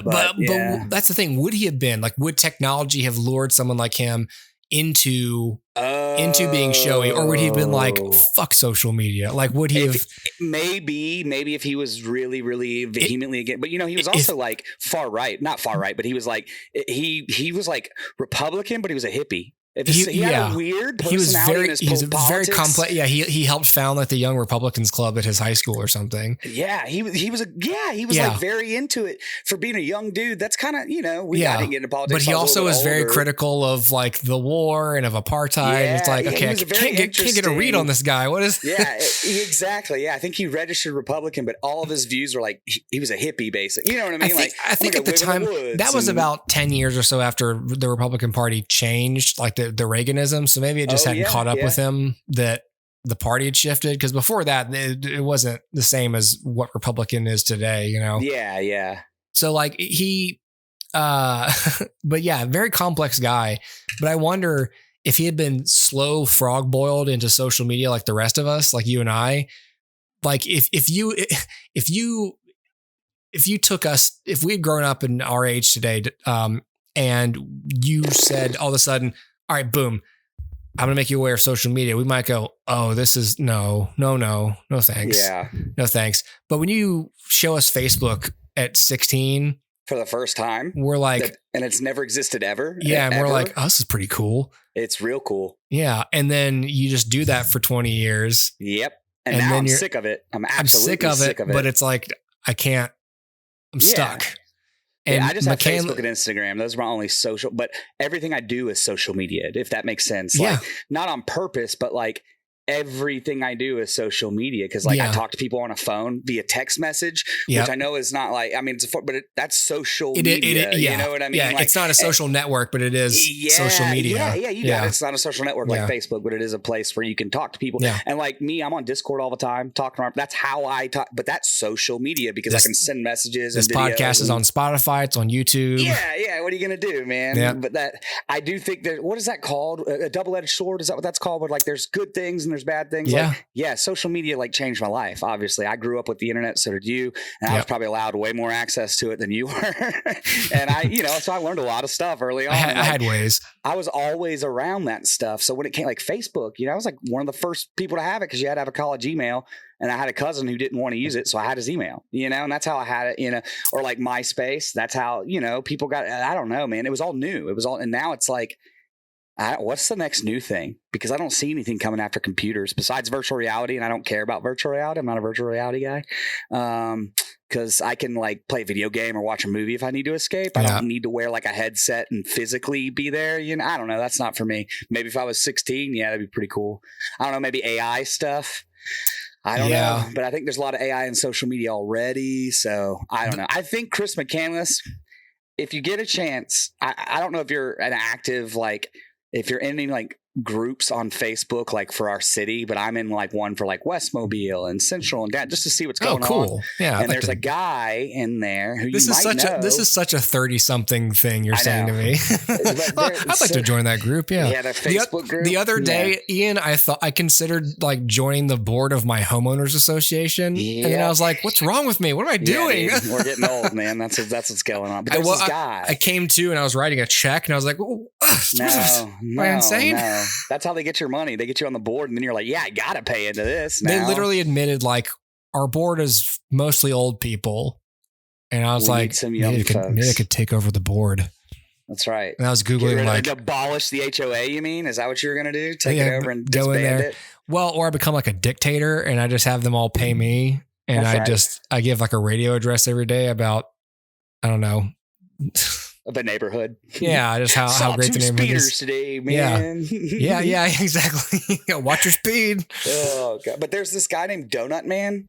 that's the thing. Would he have been? Like, would technology have lured someone like him into being showy, or would he have been like, fuck social media? Like, would he have? Maybe if he was really, really vehemently against, but he was also like not far right, but he was like, he was like Republican, but he was a hippie. He had a weird personality. He was very complex. Yeah, he helped found like the Young Republicans Club at his high school or something. Yeah, he was like very into it for being a young dude. That's kind of I didn't get into politics, but he also was very critical of like the war and of apartheid. Yeah, it's like, okay, I can't get a read on this guy. What is? Yeah, exactly. Yeah, I think he registered Republican, but all of his views were like he was a hippie, basically. You know what I mean? I think at the time that was about 10 years or so after the Republican Party changed, like the Reaganism. So maybe it just hadn't caught up with him that the party had shifted. Because before that, it wasn't the same as what Republican is today, Yeah, yeah. So like but yeah, very complex guy. But I wonder if he had been slow frog boiled into social media like the rest of us, like you and I, like if you took us, if we had grown up in our age today, and you said all of a sudden, all right, boom, I'm going to make you aware of social media. We might go, oh, this is no thanks. Yeah. No thanks. But when you show us Facebook at 16 for the first time, we're like, and it's never existed ever. Yeah. And we're like, oh, this is pretty cool. It's real cool. Yeah. And then you just do that for 20 years. Yep. And now I'm sick of it. I'm absolutely sick of it. But it's like, I'm stuck. And I just have Facebook and Instagram. Those are my only social, but everything I do is social media, if that makes sense. Yeah. Like, not on purpose, but like everything I do is social media. Because like I talk to people on a phone via text message, which I know is not like, I mean, that's social media. You know what I mean? Yeah, like, it's not a social network, but it is social media. Yeah, you got it. It's not a social network like Facebook, but it is a place where you can talk to people. Yeah. And like me, I'm on Discord all the time, talking to that's how I talk, but that's social media because I can send messages. This podcast is on Spotify. It's on YouTube. Yeah. What are you going to do, man? Yeah. But that, I do think that, what is that called? A double-edged sword? Is that what that's called? But like there's good things and there's bad things. Yeah. Like, social media like changed my life. Obviously, I grew up with the internet, so did you, and I was probably allowed way more access to it than you were. And so I learned a lot of stuff early on. I had ways. I was always around that stuff. So when it came like Facebook, I was like one of the first people to have it because you had to have a college email. And I had a cousin who didn't want to use it, so I had his email, and that's how I had it, or like MySpace. That's how, people got, I don't know, man. It was all new. And now it's like, what's the next new thing? Because I don't see anything coming after computers besides virtual reality, and I don't care about virtual reality. I'm not a virtual reality guy. Because I can like play a video game or watch a movie if I need to escape. I don't need to wear like a headset and physically be there. I don't know. That's not for me. Maybe if I was 16, that'd be pretty cool. I don't know. Maybe AI stuff. I don't know, but I think there's a lot of AI in social media already. So I don't know. I think Chris McCandless, if you get a chance, I don't know if you're an active, like if you're in any like groups on Facebook, like for our city, but I'm in like one for like Westmobile and Central and that just to see what's going on. Yeah. And there's a guy in there who this is such a 30-something thing you're saying to me. I'd like to join that group. Yeah. Yeah. The Facebook group. The other day, Ian, I considered like joining the board of my homeowners association. Yeah. And then I was like, what's wrong with me? What am I doing? Dude, we're getting old, man. That's what's going on. But there's this guy. I came to and I was writing a check and I was like, am I insane? No. That's how they get your money. They get you on the board, and then you're like, I gotta pay into this now. They literally admitted, like, our board is mostly old people. And I was like, maybe I could take over the board. That's right. And I was Googling, like, abolish the HOA, you mean? Is that what you're going to do? Take it over and go in there. It? Well, or I become like a dictator and I just have them all pay me. And I give like a radio address every day about, I don't know. The neighborhood. Yeah, just how great the neighborhood is today, man. Yeah, exactly. Watch your speed. Oh god! But there's this guy named Donut Man,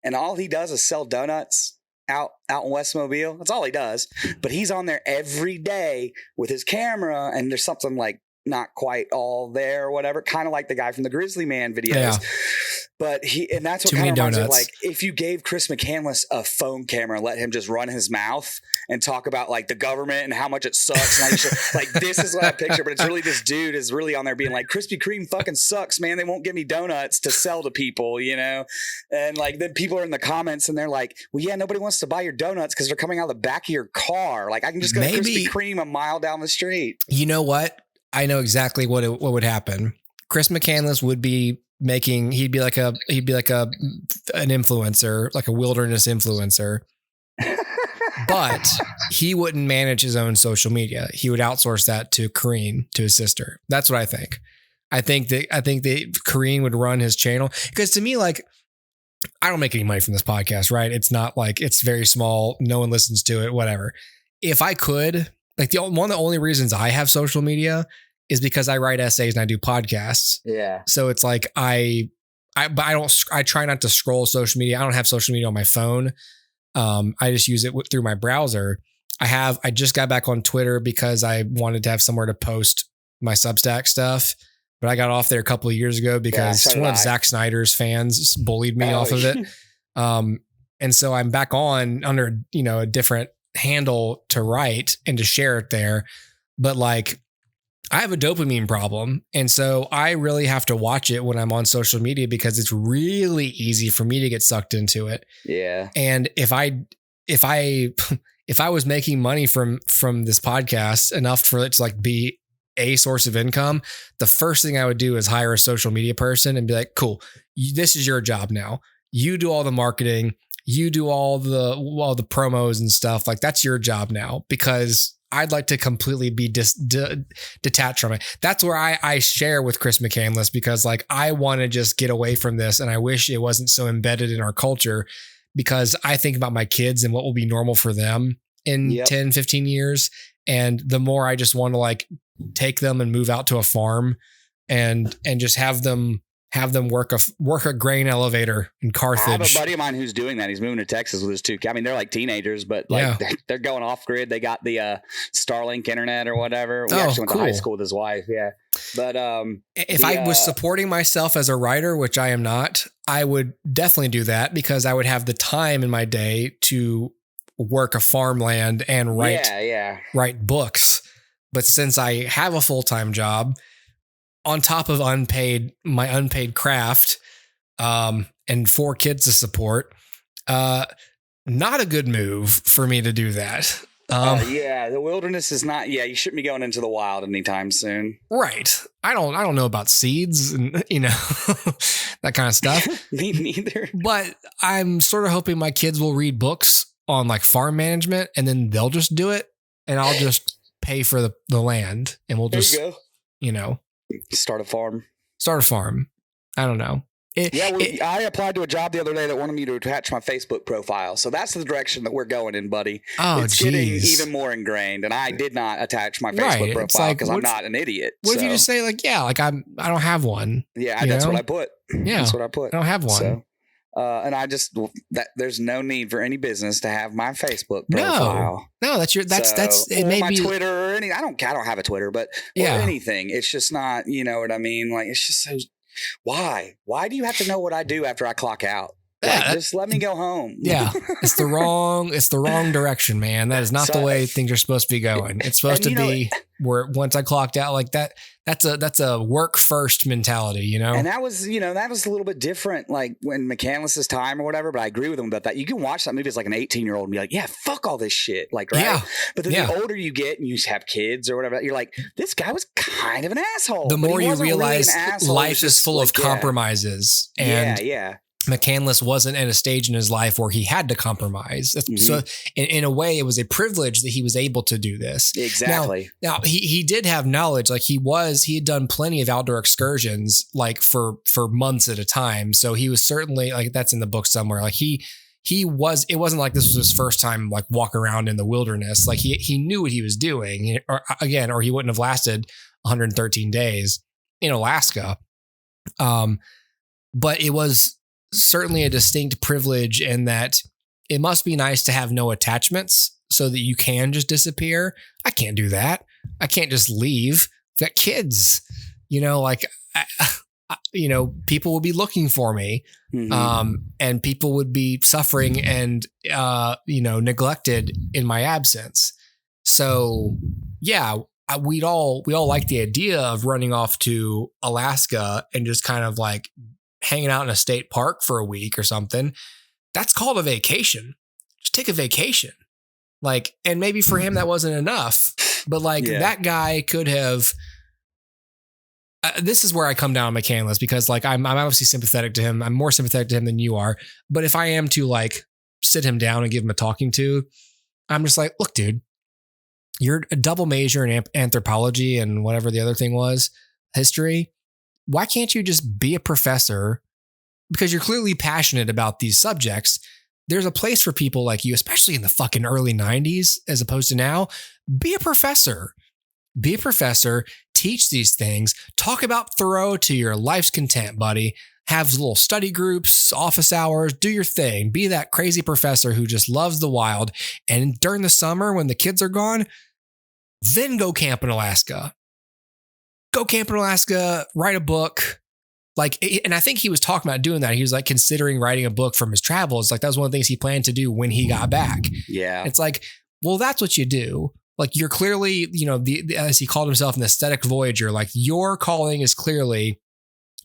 and all he does is sell donuts out in Westmobile. That's all he does. But he's on there every day with his camera, and there's something like not quite all there or whatever, kind of like the guy from the Grizzly Man videos. Yeah. But that's what kind of reminds me of, like, if you gave Chris McCandless a phone camera and let him just run his mouth and talk about like the government and how much it sucks. And like this is what I picture, but it's really this dude is really on there being like, Krispy Kreme fucking sucks, man. They won't give me donuts to sell to people, And like then people are in the comments and they're like, well, yeah, nobody wants to buy your donuts because they're coming out of the back of your car. Like I can just go to Krispy Kreme a mile down the street. You know what? I know exactly what would happen. Chris McCandless would be he'd be like an influencer, like a wilderness influencer. But he wouldn't manage his own social media. He would outsource that to Kareen, to his sister. That's what I think. I think that Kareen would run his channel, because to me, like, I don't make any money from this podcast, right? It's not like, it's very small. No one listens to it, whatever. If I could, like, one of the only reasons I have social media is because I write essays and I do podcasts. Yeah. So it's like I try not to scroll social media. I don't have social media on my phone. I just use it through my browser. I just got back on Twitter because I wanted to have somewhere to post my Substack stuff, but I got off there a couple of years ago because one of Zack Snyder's fans bullied me off of it. And so I'm back on under, a different handle to write and to share it there. But like, I have a dopamine problem. And so I really have to watch it when I'm on social media because it's really easy for me to get sucked into it. Yeah. And if I was making money from this podcast enough for it to like be a source of income, the first thing I would do is hire a social media person and be like, cool, this is your job now. You do all the marketing, you do all the promos and stuff. Like, that's your job now, because I'd like to completely be detached from it. That's where I share with Chris McCandless, because like, I want to just get away from this. And I wish it wasn't so embedded in our culture, because I think about my kids and what will be normal for them in 10, 15 years. And the more I just want to like take them and move out to a farm and just have them work a grain elevator in Carthage. I have a buddy of mine who's doing that. He's moving to Texas with his two. I mean, they're like teenagers, but like they're going off grid. They got the Starlink internet or whatever. We actually went to high school with his wife. Yeah. But if I was supporting myself as a writer, which I am not, I would definitely do that, because I would have the time in my day to work a farmland and write books. But since I have a full-time job, on top of my unpaid craft, and 4 kids to support, not a good move for me to do that. The wilderness is not. Yeah, you shouldn't be going into the wild anytime soon. Right. I don't know about seeds and that kind of stuff. Me neither. But I'm sort of hoping my kids will read books on like farm management, and then they'll just do it, and I'll just pay for the land, and we'll just start a farm. I don't know. I applied to a job the other day that wanted me to attach my Facebook profile. So that's the direction that we're going in, buddy. Oh, it's getting even more ingrained. And I did not attach my Facebook profile because I'm not an idiot. What if you just say like, I don't have one. Yeah, that's what I put. Yeah, that's what I put. I don't have one. So, and I just there's no need for any business to have my Facebook profile. No, that's it. May my be Twitter or any. I don't have a Twitter, but or anything. It's just not. You know what I mean? Like, it's just so. Why do you have to know what I do after I clock out? Like, just let me go home. Yeah, it's the wrong direction, man. That is not the way things are supposed to be going. It's supposed to be where once I clocked out like that. That's a work first mentality, And that was a little bit different, like when McCandless's time or whatever. But I agree with him about that. You can watch that movie as like an 18-year-old and be like, yeah, fuck all this shit, like, right? Yeah. But then the older you get and you have kids or whatever, you're like, this guy was kind of an asshole. The more you realize life is full of compromises, and McCandless wasn't at a stage in his life where he had to compromise. So in a way, it was a privilege that he was able to do this. Exactly. Now he did have knowledge. Like he had done plenty of outdoor excursions, like for months at a time. So he was certainly, like, that's in the book somewhere. Like it wasn't like this was his first time like walking around in the wilderness. Like he knew what he was doing, or he wouldn't have lasted 113 days in Alaska. But it was certainly a distinct privilege in that it must be nice to have no attachments so that you can just disappear. I can't do that. I can't just leave. I've got kids, people would be looking for me, and people would be suffering and, neglected in my absence. So yeah, we all like the idea of running off to Alaska and just kind of like hanging out in a state park for a week or something. That's called a vacation. Just take a vacation. Like, and maybe for him that wasn't enough, but like that guy could have this is where I come down on McCandless because like I'm obviously sympathetic to him. I'm more sympathetic to him than you are. But if I am to like sit him down and give him a talking to, I'm just like, look, dude, you're a double major in anthropology and whatever the other thing was, history. Why can't you just be a professor? Because you're clearly passionate about these subjects. There's a place for people like you, especially in the fucking early 90s, as opposed to now. Be a professor. Be a professor. Teach these things. Talk about Thoreau to your life's content, buddy. Have little study groups, office hours. Do your thing. Be that crazy professor who just loves the wild. And during the summer, when the kids are gone, then go camp in Alaska. Go camp in Alaska. Write a book. Like, and I think he was talking about doing that. He was like considering writing a book from his travels. Like that was one of the things he planned to do when he got back. Yeah. It's like, well, that's what you do. Like you're clearly, you know, as he called himself, an aesthetic voyager, like your calling is clearly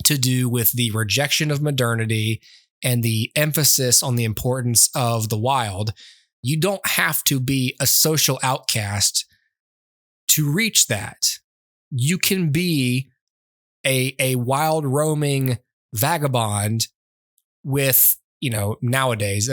to do with the rejection of modernity and the emphasis on the importance of the wild. You don't have to be a social outcast to reach that. You can be a wild roaming vagabond with, you know, nowadays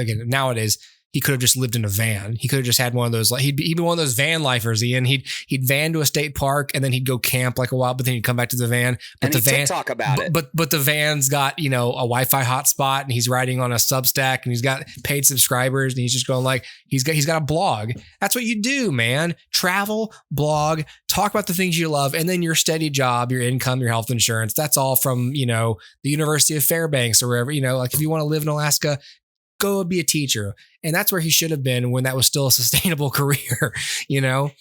he could have just lived in a van. He could have just had one of those, like he'd be one of those van lifers, Ian. He'd van to a state park and then he'd go camp like a while, but then he'd come back to the van. But and the van TikTok about it. But the van's got, you know, a Wi-Fi hotspot and he's writing on a Substack and he's got paid subscribers and he's just going like, he's got a blog. That's what you do, man. Travel, blog, talk about the things you love, and then your steady job, your income, your health insurance. That's all from, you know, the University of Fairbanks or wherever, you know, like if you want to live in Alaska, go be a teacher. And that's where he should have been when that was still a sustainable career, you know?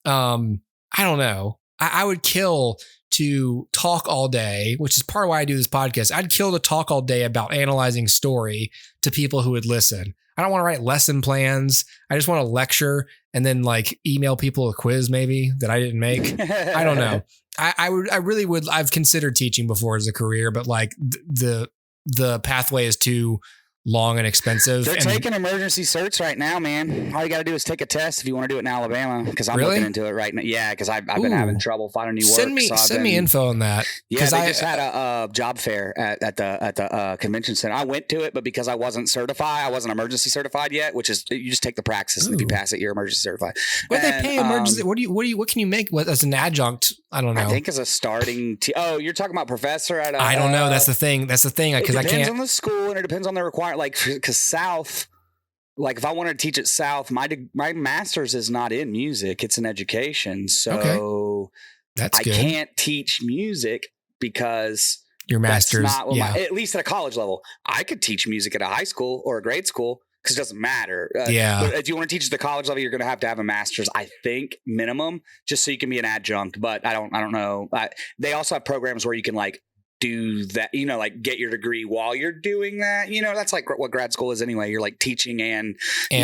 I don't know. I would kill to talk all day, which is part of why I do this podcast. I'd kill to talk all day about analyzing story to people who would listen. I don't want to write lesson plans. I just want to lecture and then like email people a quiz maybe that I didn't make. I don't know. I really would. I've considered teaching before as a career, but like the pathway is too long and expensive. They're taking emergency certs right now, man. All you got to do is take a test if you want to do it in Alabama, because I'm looking into it right now. Yeah, because I've been having trouble finding new work. Send me info on that. Yeah, they just had a job fair at the convention center. I went to it, but because I wasn't certified, I wasn't emergency certified yet, which is you just take the praxis, and if you pass it, you're emergency certified. What they pay emergency? What can you make as an adjunct? I don't know. I think as a starting. You're talking about professor at I don't know. That's the thing. Because I can't. It depends on the school and it depends on the requirement. Like, because South, like if I wanted to teach at South, my master's is not in music; it's in education. So that's I can't teach music because your master's. That's not at least at a college level. I could teach music at a high school or a grade school because it doesn't matter. But if you want to teach at the college level, you're going to have a master's, I think, minimum, just so you can be an adjunct. But I don't know. They also have programs where you can like do that, you know, like get your degree while you're doing that, you know. That's like what grad school is anyway. You're like teaching and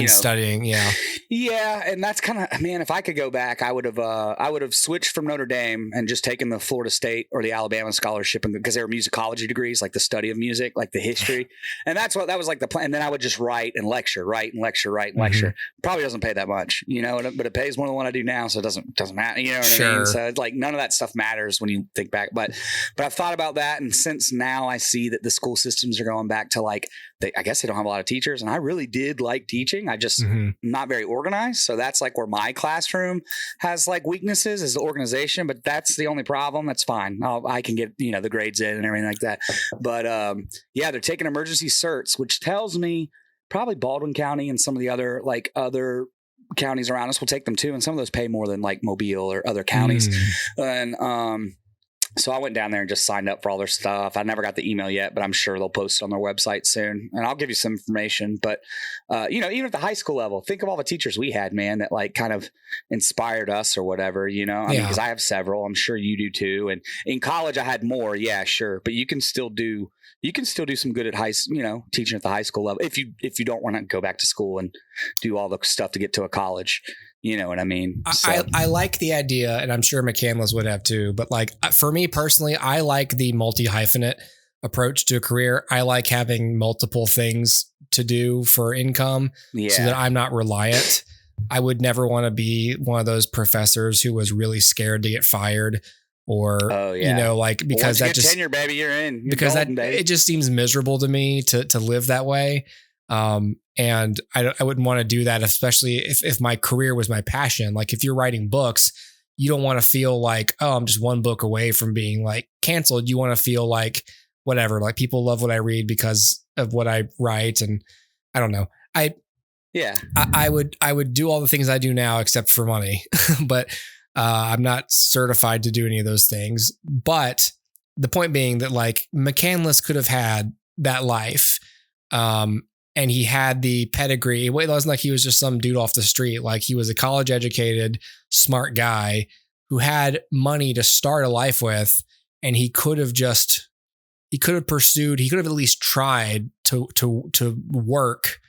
studying. Yeah. And that's kind of, man, if I could go back, I would have switched from Notre Dame and just taken the Florida State or the Alabama scholarship, because they were musicology degrees, like the study of music, like the history. And that was like the plan. And then I would just write and lecture. Probably doesn't pay that much, you know, but it pays more than what I do now. So it doesn't matter. You know what I mean? So it's like none of that stuff matters when you think back, but I've thought about that. And since now I see that the school systems are going back to like, I guess they don't have a lot of teachers, and I really did like teaching. I just not very organized. So that's like where my classroom has like weaknesses, is the organization, but that's the only problem. That's fine. I can get, you know, the grades in and everything like that. But they're taking emergency certs, which tells me probably Baldwin County and some of the other counties around us will take them too. And some of those pay more than like Mobile or other counties. And, so I went down there and just signed up for all their stuff. I never got the email yet, but I'm sure they'll post it on their website soon. And I'll give you some information. But, you know, even at the high school level, think of all the teachers we had, man, that like kind of inspired us or whatever, you know, I mean, because I have several. I'm sure you do too. And in college, I had more. Yeah, sure. But you can still do some good at teaching at the high school level if you don't want to go back to school and do all the stuff to get to a college. You know what I mean? So. I like the idea, and I'm sure McCandless would have too, but like for me personally, I like the multi-hyphenate approach to a career. I like having multiple things to do for income so that I'm not reliant. I would never want to be one of those professors who was really scared to get fired or, you know, like, because that just tenure, baby, you're in. You're because golden, that baby. it just seems miserable to me to live that way. And I wouldn't want to do that, especially if my career was my passion. Like if you're writing books, you don't want to feel like, oh, I'm just one book away from being like canceled. You want to feel like whatever, like people love what I read because of what I write. And I don't know. I would do all the things I do now except for money, but I'm not certified to do any of those things. But the point being that like McCandless could have had that life. And he had the pedigree. It wasn't like he was just some dude off the street. Like he was a college educated, smart guy who had money to start a life with. And he could have at least tried to work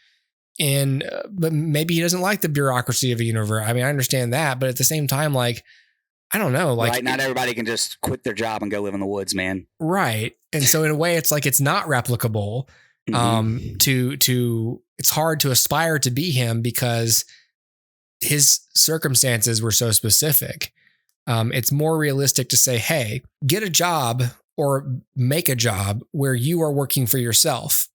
in, but maybe he doesn't like the bureaucracy of a universe. I mean, I understand that, but at the same time, like, I don't know. Like, right, not everybody can just quit their job and go live in the woods, man. Right. And so in a way, it's like, it's not replicable. It's hard to aspire to be him because his circumstances were so specific. It's more realistic to say, hey, get a job or make a job where you are working for yourself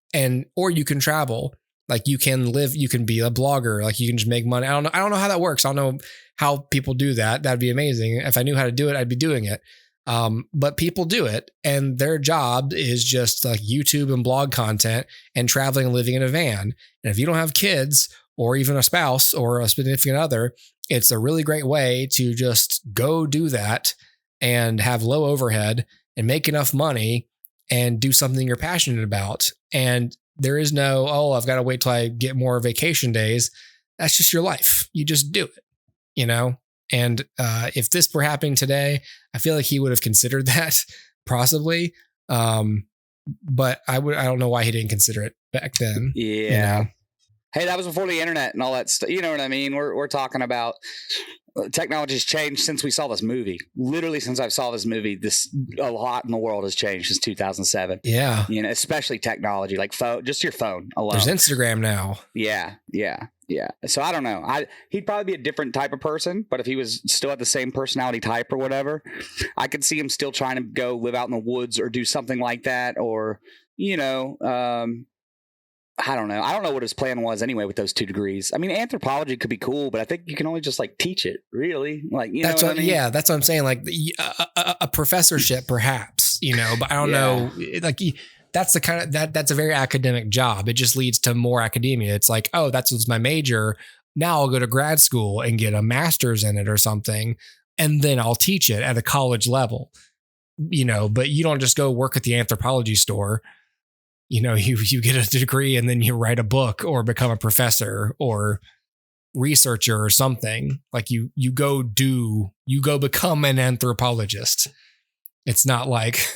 or you can travel. Like you can live, you can be a blogger, like you can just make money. I don't know how that works. I don't know how people do that. That'd be amazing. If I knew how to do it, I'd be doing it. But people do it, and their job is just like YouTube and blog content and traveling and living in a van. And if you don't have kids or even a spouse or a significant other, it's a really great way to just go do that and have low overhead and make enough money and do something you're passionate about. And there is no, oh, I've got to wait till I get more vacation days. That's just your life. You just do it, you know? And if this were happening today, I feel like he would have considered that possibly. But I don't know why he didn't consider it back then. Yeah. You know? Hey, that was before the internet and all that stuff. You know what I mean? We're talking about technology's changed since we saw this movie. Literally, since I saw this movie, a lot in the world has changed since 2007. Yeah. You know, especially technology, like just your phone alone. There's Instagram now. Yeah. So I don't know. He'd probably be a different type of person, but if he was still at the same personality type or whatever, I could see him still trying to go live out in the woods or do something like that. Or, you know, I don't know. I don't know what his plan was anyway with those 2 degrees. I mean, anthropology could be cool, but I think you can only just like teach it, really. Like, you know what I mean? Yeah, that's what I'm saying. Like a professorship, perhaps, you know, but I don't know. Like that's the kind of that's a very academic job. It just leads to more academia. It's like, oh, that's what's my major. Now I'll go to grad school and get a master's in it or something, and then I'll teach it at a college level. You know, but you don't just go work at the anthropology store. You know, you get a degree and then you write a book or become a professor or researcher or something. Like you go become an anthropologist. It's not like,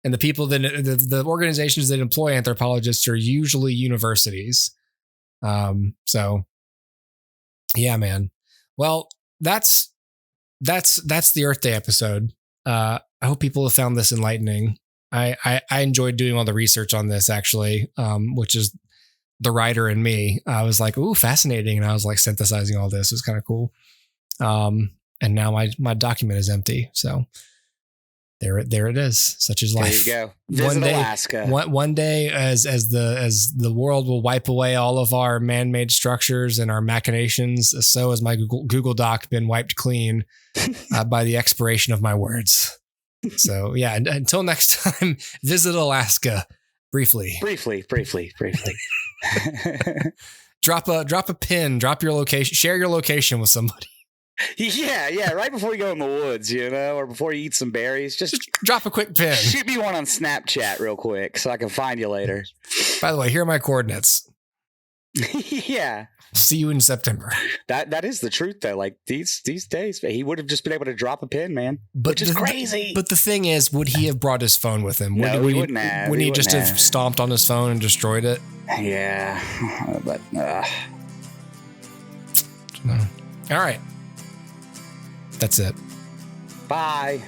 and the people that the organizations that employ anthropologists are usually universities. So yeah, man. Well, that's the Earth Day episode. I hope people have found this enlightening. I enjoyed doing all the research on this actually, which is the writer and me. I was like, ooh, fascinating. And I was like synthesizing all this. It was kind of cool. And now my document is empty. So there it is. Such is life. There you go. Visit Alaska. One day as the world will wipe away all of our man-made structures and our machinations, so has my Google Doc been wiped clean by the expiration of my words. So yeah, until next time, visit Alaska briefly. Drop a pin, drop your location, share your location with somebody. Yeah. Right before you go in the woods, you know, or before you eat some berries, just drop a quick pin. Shoot me one on Snapchat real quick so I can find you later. By the way, here are my coordinates. Yeah. See you in September. That is the truth though. Like these days, he would have just been able to drop a pin, man. Which is crazy. But the thing is, would he have brought his phone with him? No, he wouldn't have. Wouldn't he just have stomped on his phone and destroyed it? Yeah. But All right. That's it. Bye.